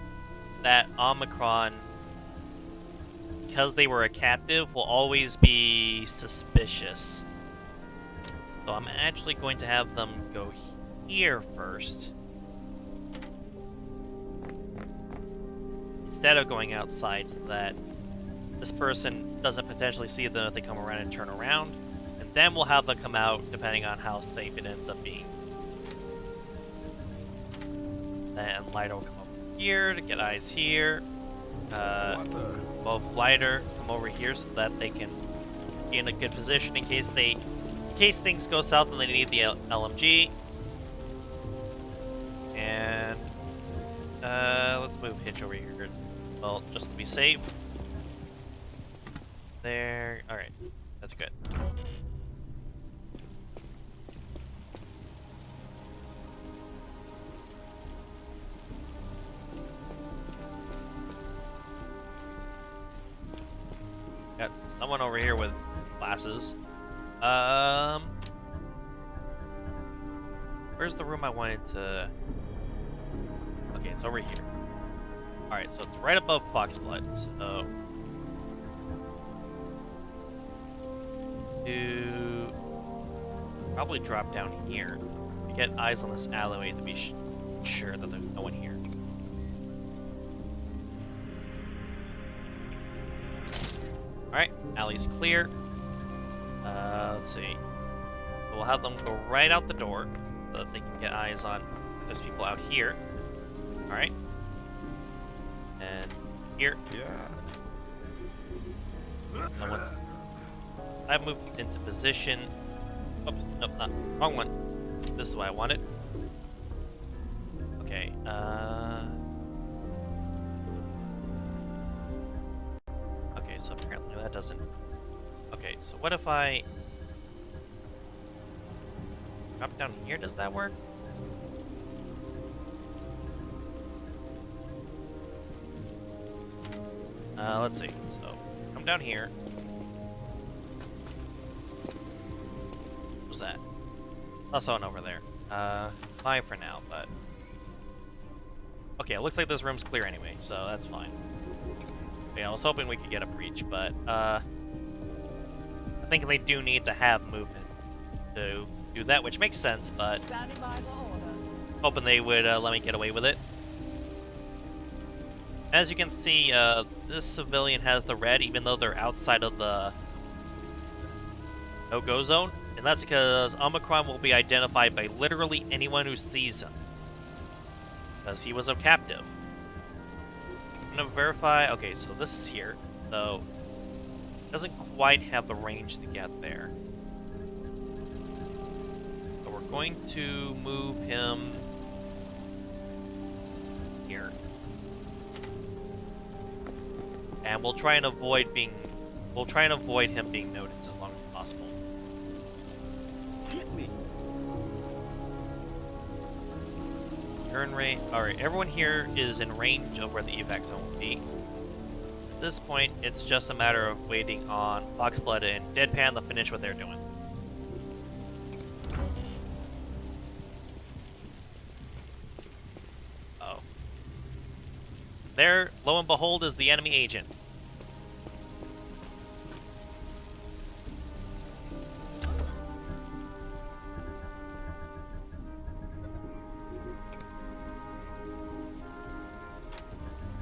that Omicron, because they were a captive, will always be suspicious. So I'm actually going to have them go here first, instead of going outside, so that this person doesn't potentially see them if they come around and turn around. And then we'll have them come out depending on how safe it ends up being. Then Lighter will come over here to get eyes here. Both Lighter come over here so that they can be in a good position in case things go south and they need the LMG. And let's move Hitch over here. Well, just to be safe. There. All right, that's good. Got someone over here with glasses. Where's the room I wanted to... Okay, it's over here. Alright, so it's right above Foxblood, so... To... Probably drop down here. To get eyes on this alleyway to be sure that there's no one here. Alright, alley's clear. Let's see. So we'll have them go right out the door so that they can get eyes on if there's people out here. Alright. And here. Yeah. And once I've moved into position. Oh, nope, not wrong one. This is what I wanted. Okay, okay, so apparently that doesn't... Okay, so what if I... drop down here, does that work? Let's see, so, come down here. What was that? Saw someone over there. Fine for now, but... Okay, it looks like this room's clear anyway, so that's fine. Yeah, I was hoping we could get a breach, but, I think they do need to have movement to do that, which makes sense, but... Standing by for orders. Hoping they would let me get away with it. As you can see, this civilian has the red, even though they're outside of the no-go zone, and that's because Omicron will be identified by literally anyone who sees him, because he was a captive. I'm gonna verify. Okay, so this is here, though. Doesn't quite have the range to get there. So we're going to move him here. And we'll try and avoid him being noticed as long as possible. Hit me. Turn rate. Alright, everyone here is in range of where the evac zone will be. At this point, it's just a matter of waiting on Foxblood and Deadpan to finish what they're doing. Oh. There, lo and behold, is the enemy agent.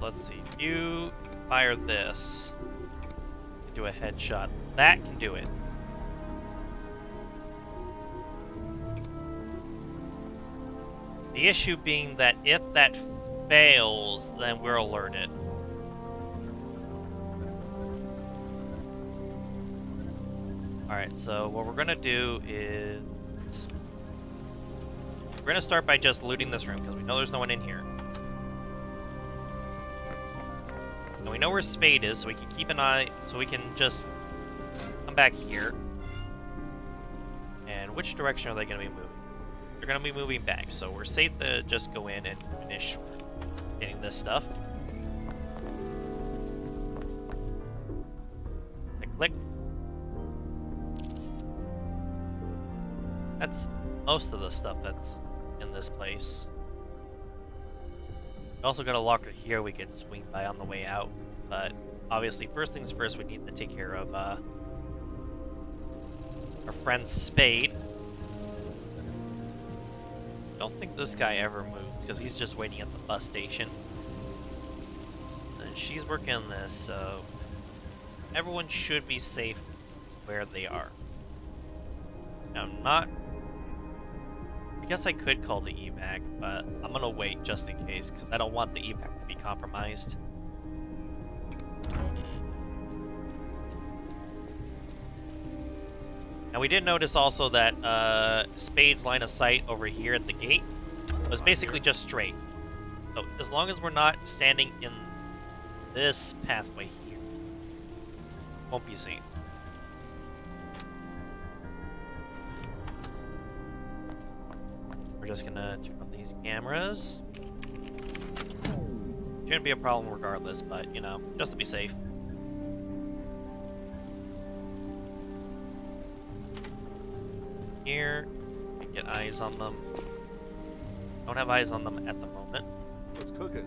Let's see. You fire this. Do a headshot. That can do it. The issue being that if that fails, then we're alerted. Alright, so what we're gonna do is... we're gonna start by just looting this room, because we know there's no one in here. And we know where Spade is, so we can keep an eye, so we can just come back here. And which direction are they gonna be moving? They're gonna be moving back, so we're safe to just go in and finish getting this stuff. Click, click. That's most of the stuff that's in this place. We also got a locker here we could swing by on the way out, but obviously first things first, we need to take care of our friend Spade. Don't think this guy ever moved because he's just waiting at the bus station. And she's working on this, so everyone should be safe where they are. Now, I guess I could call the evac, but I'm gonna wait just in case because I don't want the evac to be compromised. Now we did notice also that Spade's line of sight over here at the gate was basically just straight. So as long as we're not standing in this pathway here, won't be seen. We're just gonna turn off these cameras. Shouldn't be a problem regardless, but you know, just to be safe. Here, we can get eyes on them. Don't have eyes on them at the moment. What's cooking?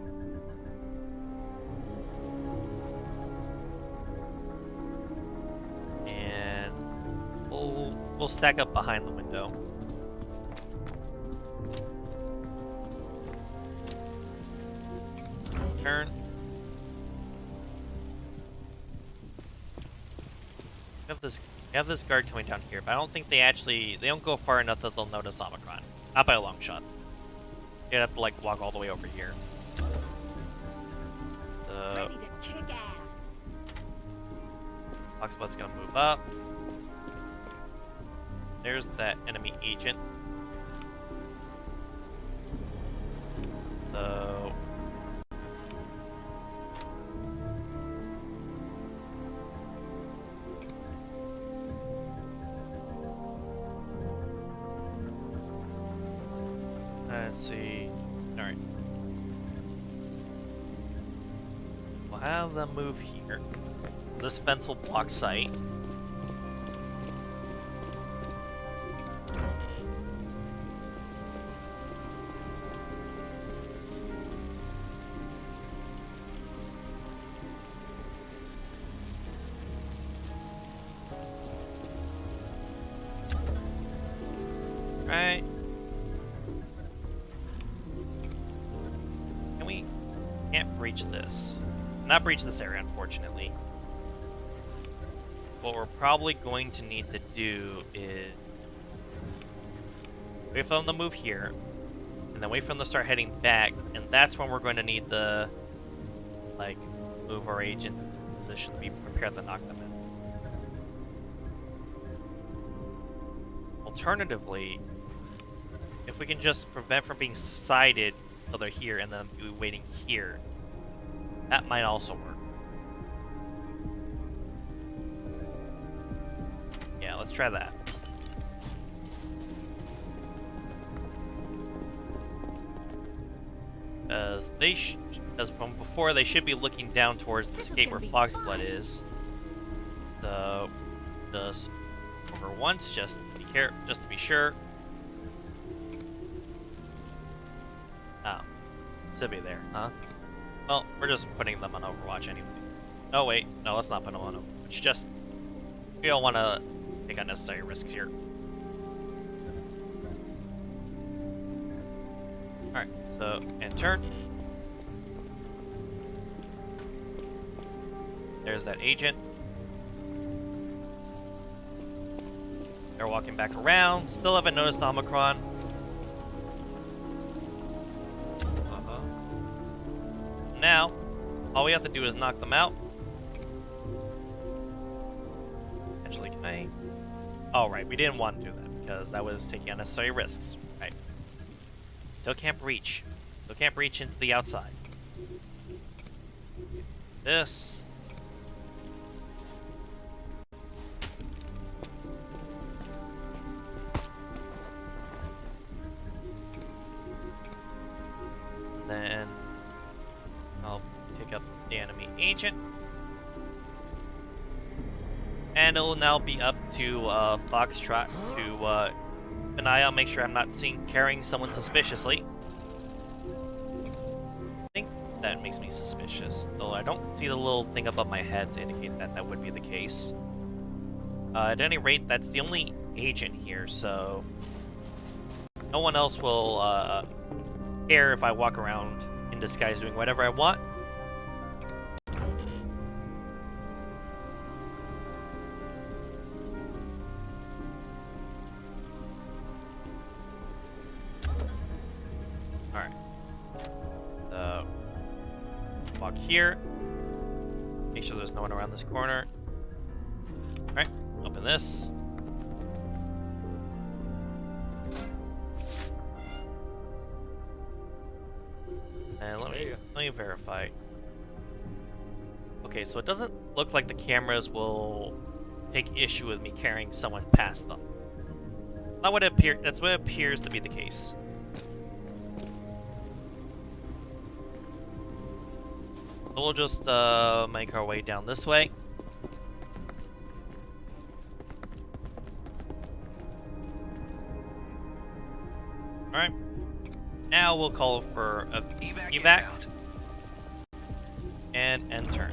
And we'll stack up behind the window. Turn. We have this guard coming down here, but I don't think they don't go far enough that they'll notice Omicron. Not by a long shot. You'd have to like walk all the way over here. Ready to kick ass. Foxblood's gonna move up. There's that enemy agent. So let's see. Alright. We'll have them move here. This fence will block sight. Right. Can't breach this. Not breach this area, unfortunately. What we're probably going to need to do is wait for them to move here, and then wait for them to start heading back, and that's when we're going to need the, like, move our agents into a position to be prepared to knock them in. Alternatively, if we can just prevent from being sighted until they're here and then be waiting here, that might also work. Yeah, let's try that. As from before, they should be looking down towards this gate where Foxblood is. So, just over once, just to be sure. Oh, should be there, huh? Well, we're just putting them on Overwatch anyway. Oh wait, no, let's not put them on Overwatch. Just we don't want to take unnecessary risks here. All right, so and turn. There's that agent. They're walking back around. Still haven't noticed Omicron. Now, all we have to do is knock them out. Actually, can I? Oh, right, we didn't want to do that because that was taking unnecessary risks. Right. Still can't breach. Still can't breach into the outside. This. Then I'll pick up the enemy agent. And it'll now be up to Foxtrot to keep an eye out, make sure I'm not carrying someone suspiciously. I think that makes me suspicious, though I don't see the little thing above my head to indicate that that would be the case. At any rate, that's the only agent here, so no one else will care if I walk around in disguise doing whatever I want. Alright. So, walk here. Make sure there's no one around this corner. Alright, open this. And let me verify. Okay, so it doesn't look like the cameras will take issue with me carrying someone past them. That's what it appears to be the case. So we'll just make our way down this way. Alright. Now we'll call for a evac and end turn.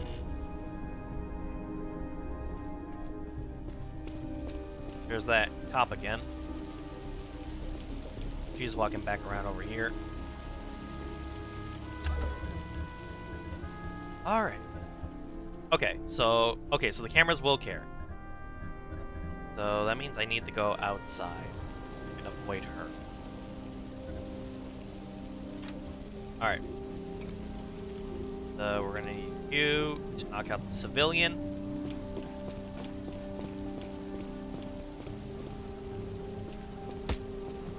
There's that cop again. She's walking back around over here. Alright. Okay, so the cameras will care. So that means I need to go outside and avoid her. Alright. So we're gonna need you to knock out the civilian.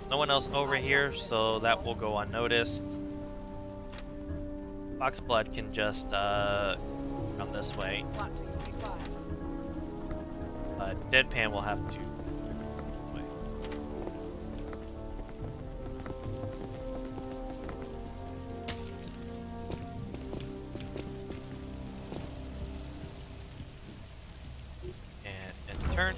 No one else over here, so that will go unnoticed. Foxblood can just come this way. Deadpan will have to. And turn.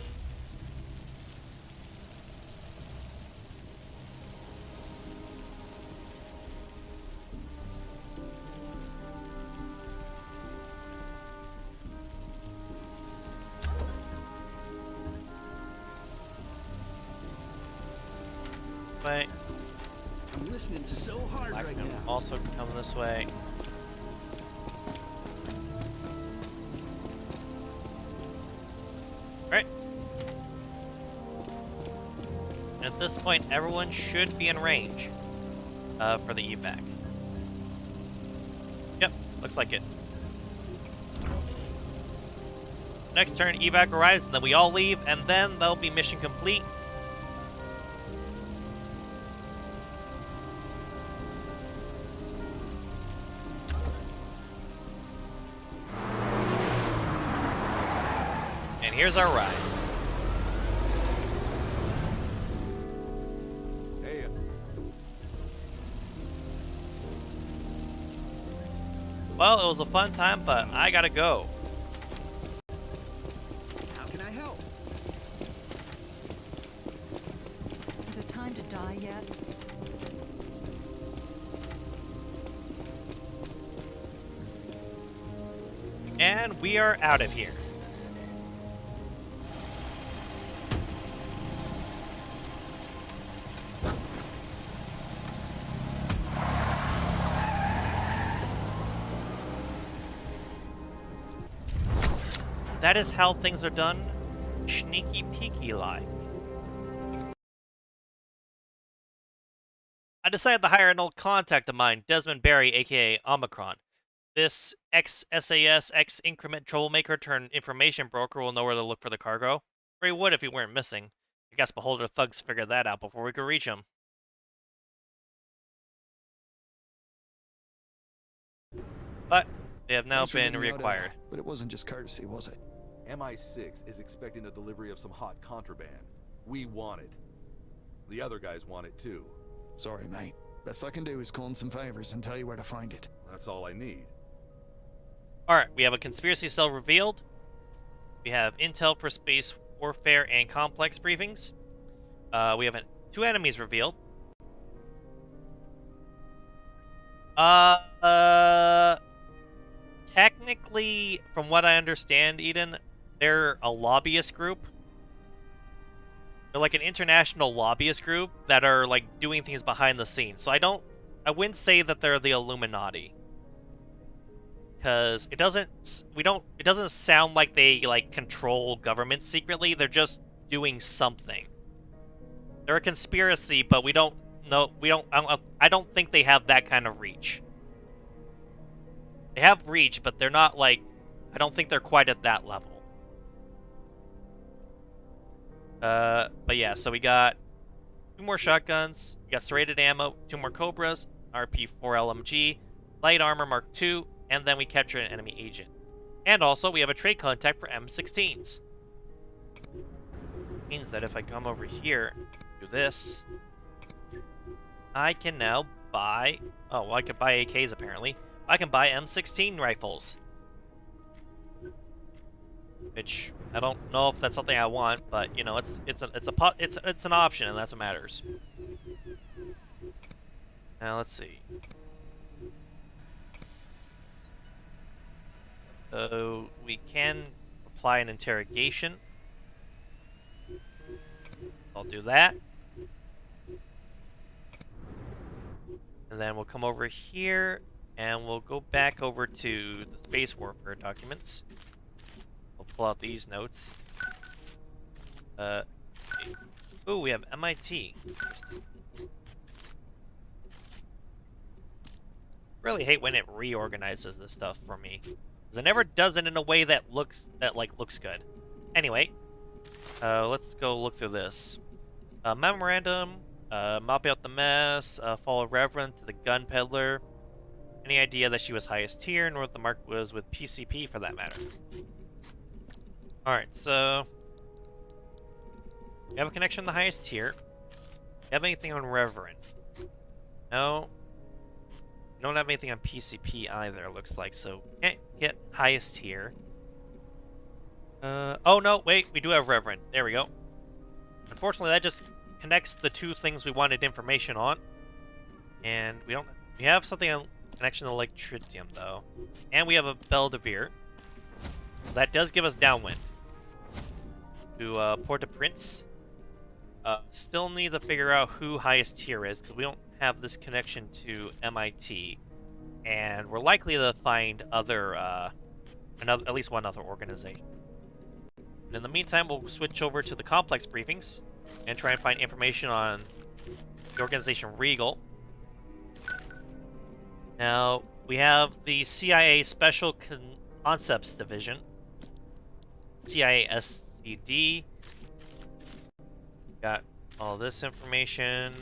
Way. I'm listening so hard Black right can now. also come this way. At this point, everyone should be in range for the evac. Yep, looks like it. Next turn, evac arrives, and then we all leave, and then they'll be mission complete. And here's our ride. Hey. Well, it was a fun time, but I gotta go. How can I help? Is it time to die yet? And we are out of here. That is how things are done, sneaky peeky like. I decided to hire an old contact of mine, Desmond Barry, aka Omicron. This ex-SAS, ex-increment troublemaker turned information broker will know where to look for the cargo. Or he would if he weren't missing. I guess Beholder thugs figured that out before we could reach him. But they have now Thanks for been getting me out of there. reacquired. But it wasn't just courtesy, was it? MI6 is expecting a delivery of some hot contraband. We want it. The other guys want it too. Sorry, mate. Best I can do is call in some favors and tell you where to find it. That's all I need. Alright, we have a conspiracy cell revealed. We have intel for space warfare and complex briefings. We have two enemies revealed. Technically, from what I understand, Eden, they're a lobbyist group. They're like an international lobbyist group that are like doing things behind the scenes. So I wouldn't say that they're the Illuminati. Because it doesn't sound like they like control government secretly. They're just doing something. They're a conspiracy, but I don't think they have that kind of reach. They have reach, but they're not like, I don't think they're quite at that level. But yeah, so we got 2 more shotguns, we got serrated ammo, 2 more Cobras, RP4 LMG, light armor Mark II, and then we capture an enemy agent. And also, we have a trade contact for M16s. Means that if I come over here, do this, I can now buy, oh, well, I could buy AKs apparently. I can buy M16 rifles. Which, I don't know if that's something I want, but, you know, it's an option, and that's what matters. Now, let's see. So, we can apply an interrogation. I'll do that. And then we'll come over here, and we'll go back over to the space warfare documents. We'll pull out these notes. Ooh, we have MIT. Really hate when it reorganizes this stuff for me, because it never does it in a way that looks good. Anyway, let's go look through this. Memorandum, mop out the mess, follow Reverend to the gun peddler. Any idea that she was highest tier, nor what the mark was with PCP for that matter. Alright, so we have a connection to the highest tier. You have anything on Reverend? No. You don't have anything on PCP either, looks like, so can't get highest tier. Oh no, wait, we do have Reverend. There we go. Unfortunately, that just connects the 2 things we wanted information on. And we have something on connection to Electritium, though. And we have a Belvedere. That does give us downwind to Port-au-Prince. Still need to figure out who highest tier is, because we don't have this connection to MIT. And we're likely to find at least one other organization. And in the meantime, we'll switch over to the complex briefings. and try and find information on the organization Regal. Now, we have the CIA Special Concepts Division, CIA SCD. Got all this information,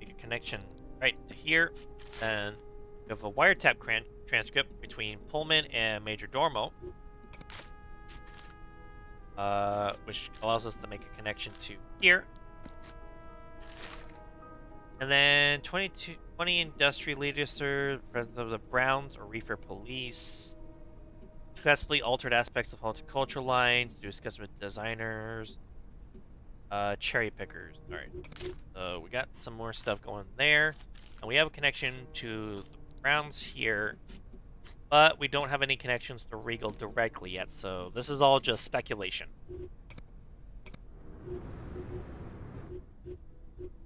make a connection right to here, and we have a wiretap transcript between Pullman and Major Dormo, which allows us to make a connection to here. And then 20 industry leaders, president of the Browns or Reefer Police, successfully altered aspects of horticultural lines to discuss with designers, cherry pickers. All right, so we got some more stuff going there, and we have a connection to the Browns here, but we don't have any connections to Regal directly yet. So this is all just speculation.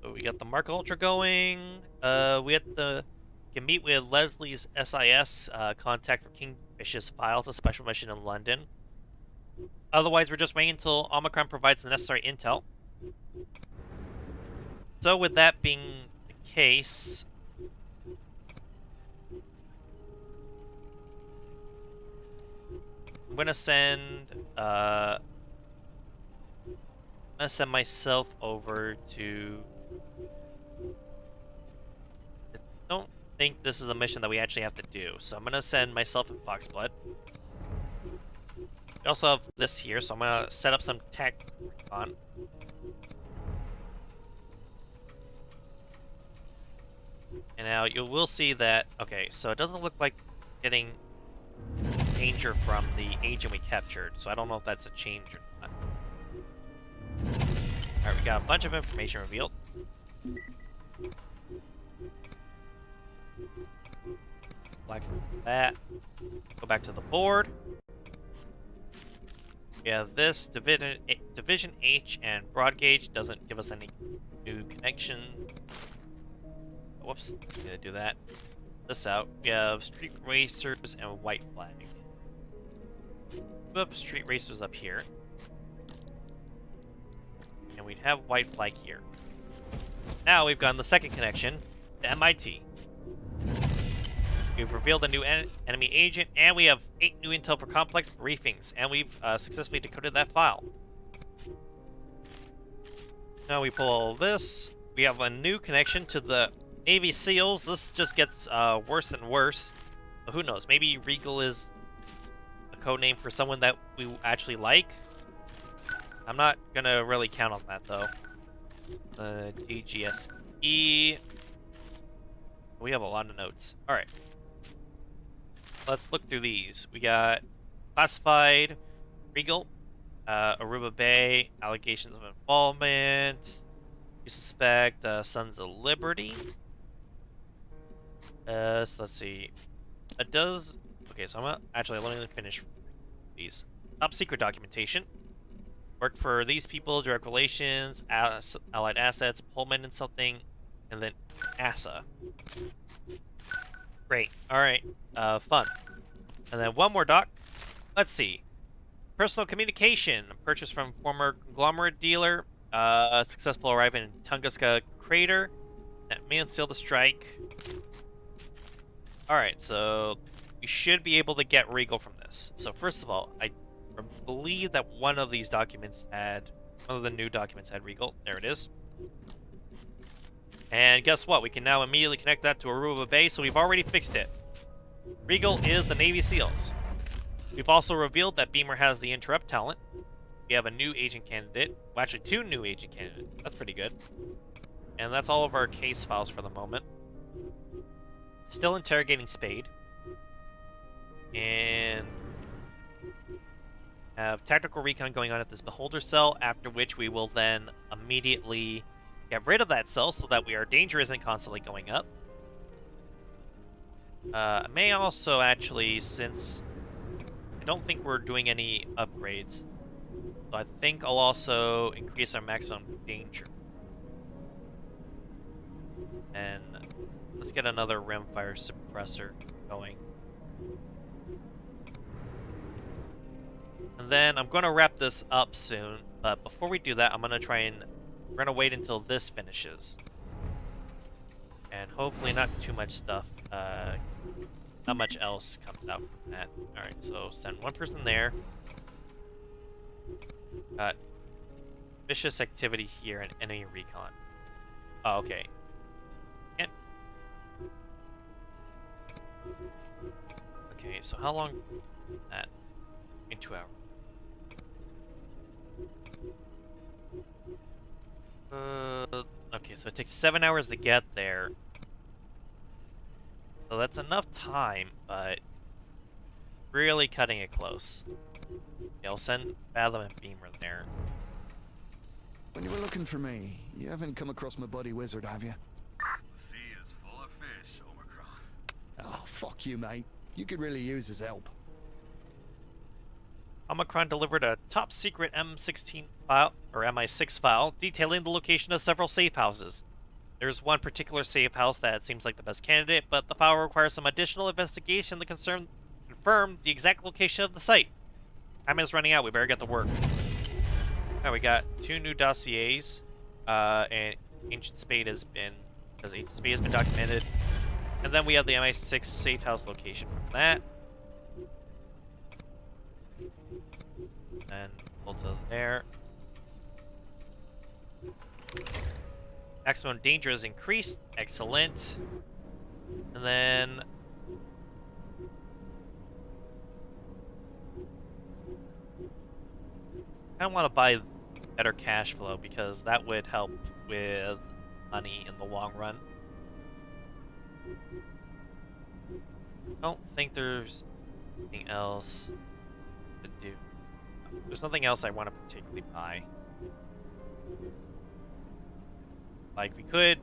So we got the Mark Ultra going. We can meet with Leslie's SIS contact for Kingfish's files, a special mission in London. Otherwise, we're just waiting until Omicron provides the necessary intel. So with that being the case, I'm gonna send myself over to. I don't think this is a mission that we actually have to do, so I'm gonna send myself and Foxblood. We also have this here, so I'm gonna set up some tech on. And now you will see that, okay, so it doesn't look like getting danger from the agent we captured, so I don't know if that's a change or not. Alright, we got a bunch of information revealed. Black that. Go back to the board. Yeah, this Division H and Broad Gauge doesn't give us any new connection. Whoops, I'm gonna do that. This out. We have Street Racers and White Flag. We have Street Racers up here. And we'd have White Flag here. Now we've gotten the second connection to MIT. We've revealed a new enemy agent, and we have 8 new intel for complex briefings, and we've successfully decoded that file. Now we pull all this. We have a new connection to the Navy SEALs. This just gets worse and worse. But who knows? Maybe Regal is a code name for someone that we actually like. I'm not gonna really count on that though. DGSE. We have a lot of notes. All right. Let's look through these. We got classified, Regal, Aruba Bay, allegations of involvement. We suspect Sons of Liberty. So let's see. It does. Okay, so I'm gonna actually let me finish these. Top secret documentation. Worked for these people, direct relations, allied assets, Pullman and something, and then NASA. Great. Alright. Fun. And then one more doc. Let's see. Personal communication. Purchased from former conglomerate dealer. Successful arrival in Tunguska Crater. That may unseal the strike. Alright, so we should be able to get Regal from this. So first of all, I believe that one of these documents had, one of the new documents had Regal. There it is. And guess what? We can now immediately connect that to Aruba Bay, so we've already fixed it. Regal is the Navy SEALs. We've also revealed that Beamer has the interrupt talent. We have a new agent candidate. Well, actually 2 new agent candidates. That's pretty good. And that's all of our case files for the moment. Still interrogating Spade. And have tactical recon going on at this beholder cell, after which we will then immediately get rid of that cell so that our danger isn't constantly going up. I may also actually, since I don't think we're doing any upgrades, so I think I'll also increase our maximum danger. And let's get another rimfire suppressor going. And then I'm going to wrap this up soon, but before we do that, I'm going to try and We're gonna wait until this finishes. And hopefully not too much stuff, not much else comes out from that. Alright, so send one person there. Got vicious activity here and enemy recon. Oh, okay. Can't. Okay, so how long that? In 2 hours. Okay, so it takes 7 hours to get there. So that's enough time, but really cutting it close. Yeah, I'll send Fathom and Beamer there. When you were looking for me, you haven't come across my buddy Wizard, have you? The sea is full of fish, Omicron. Oh, fuck you, mate. You could really use his help. Omicron delivered a top-secret M16 file, or MI6 file, detailing the location of several safe houses. There's one particular safe house that seems like the best candidate, but the file requires some additional investigation to confirm the exact location of the site. Time is running out, we better get to work. Alright, we got 2 new dossiers, and Ancient Spade has been documented. And then we have the MI6 safe house location from that. And also there. Maximum danger is increased. Excellent. And then I don't want to buy better cash flow because that would help with money in the long run. Don't think there's anything else to do. There's nothing else I want to particularly buy. Like, we could...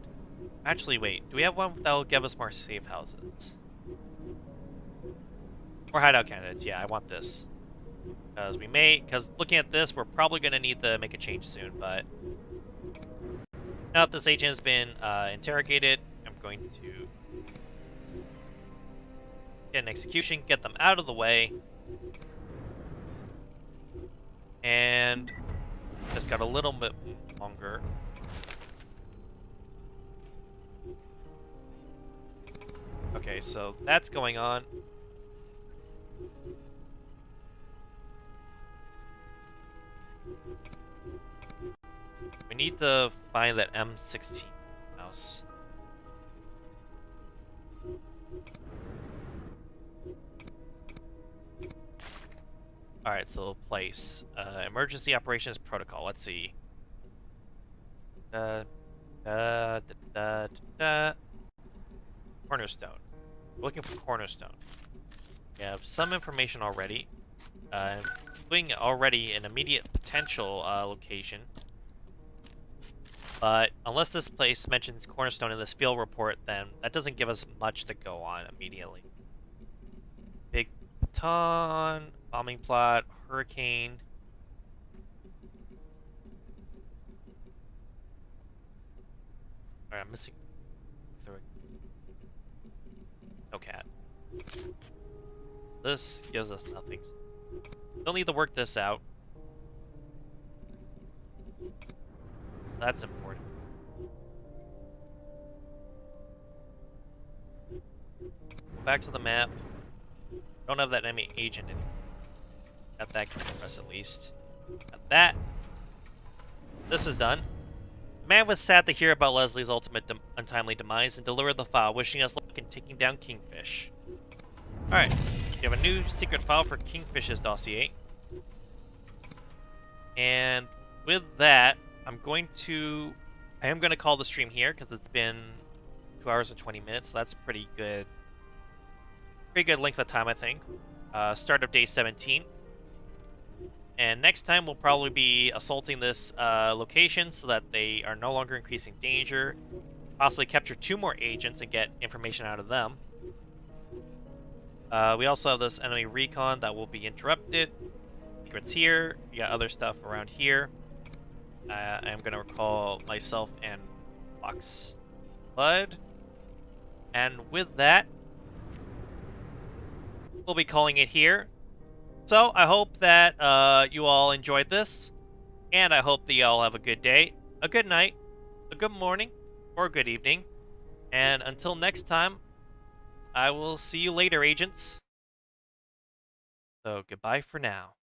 Actually, wait. Do we have one that'll give us more safe houses? Or hideout candidates. Yeah, I want this. Because looking at this, we're probably going to need to make a change soon, but... Now that this agent has been interrogated, I'm going to get an execution, get them out of the way. And just got a little bit longer. Okay, so that's going on. We need to find that M16 house. Alright, so place. Emergency operations protocol. Let's see. Cornerstone. Looking for Cornerstone. We have some information already. Including already an immediate potential location. But unless this place mentions Cornerstone in this field report, then that doesn't give us much to go on immediately. Big Baton, bombing plot, hurricane. Alright, I'm missing. No cat. This gives us nothing. Don't need to work this out. That's important. Go back to the map. Don't have that enemy agent in. Got that going for us at least. Got that. This is done. The man was sad to hear about Leslie's ultimate untimely demise and delivered the file, wishing us luck in taking down Kingfish. Alright, we have a new secret file for Kingfish's dossier. And with that, I am going to call the stream here because it's been 2 hours and 20 minutes. So that's pretty good. Pretty good length of time, I think. Start of day 17. And next time we'll probably be assaulting this location so that they are no longer increasing danger. Possibly capture 2 more agents and get information out of them. We also have this enemy recon that will be interrupted. Secrets here. We got other stuff around here. I'm going to recall myself and Fox Blood. And with that, we'll be calling it here. So I hope that you all enjoyed this. And I hope that you all have a good day. a good night, a good morning, or a good evening. And until next time, I will see you later, agents. So goodbye for now.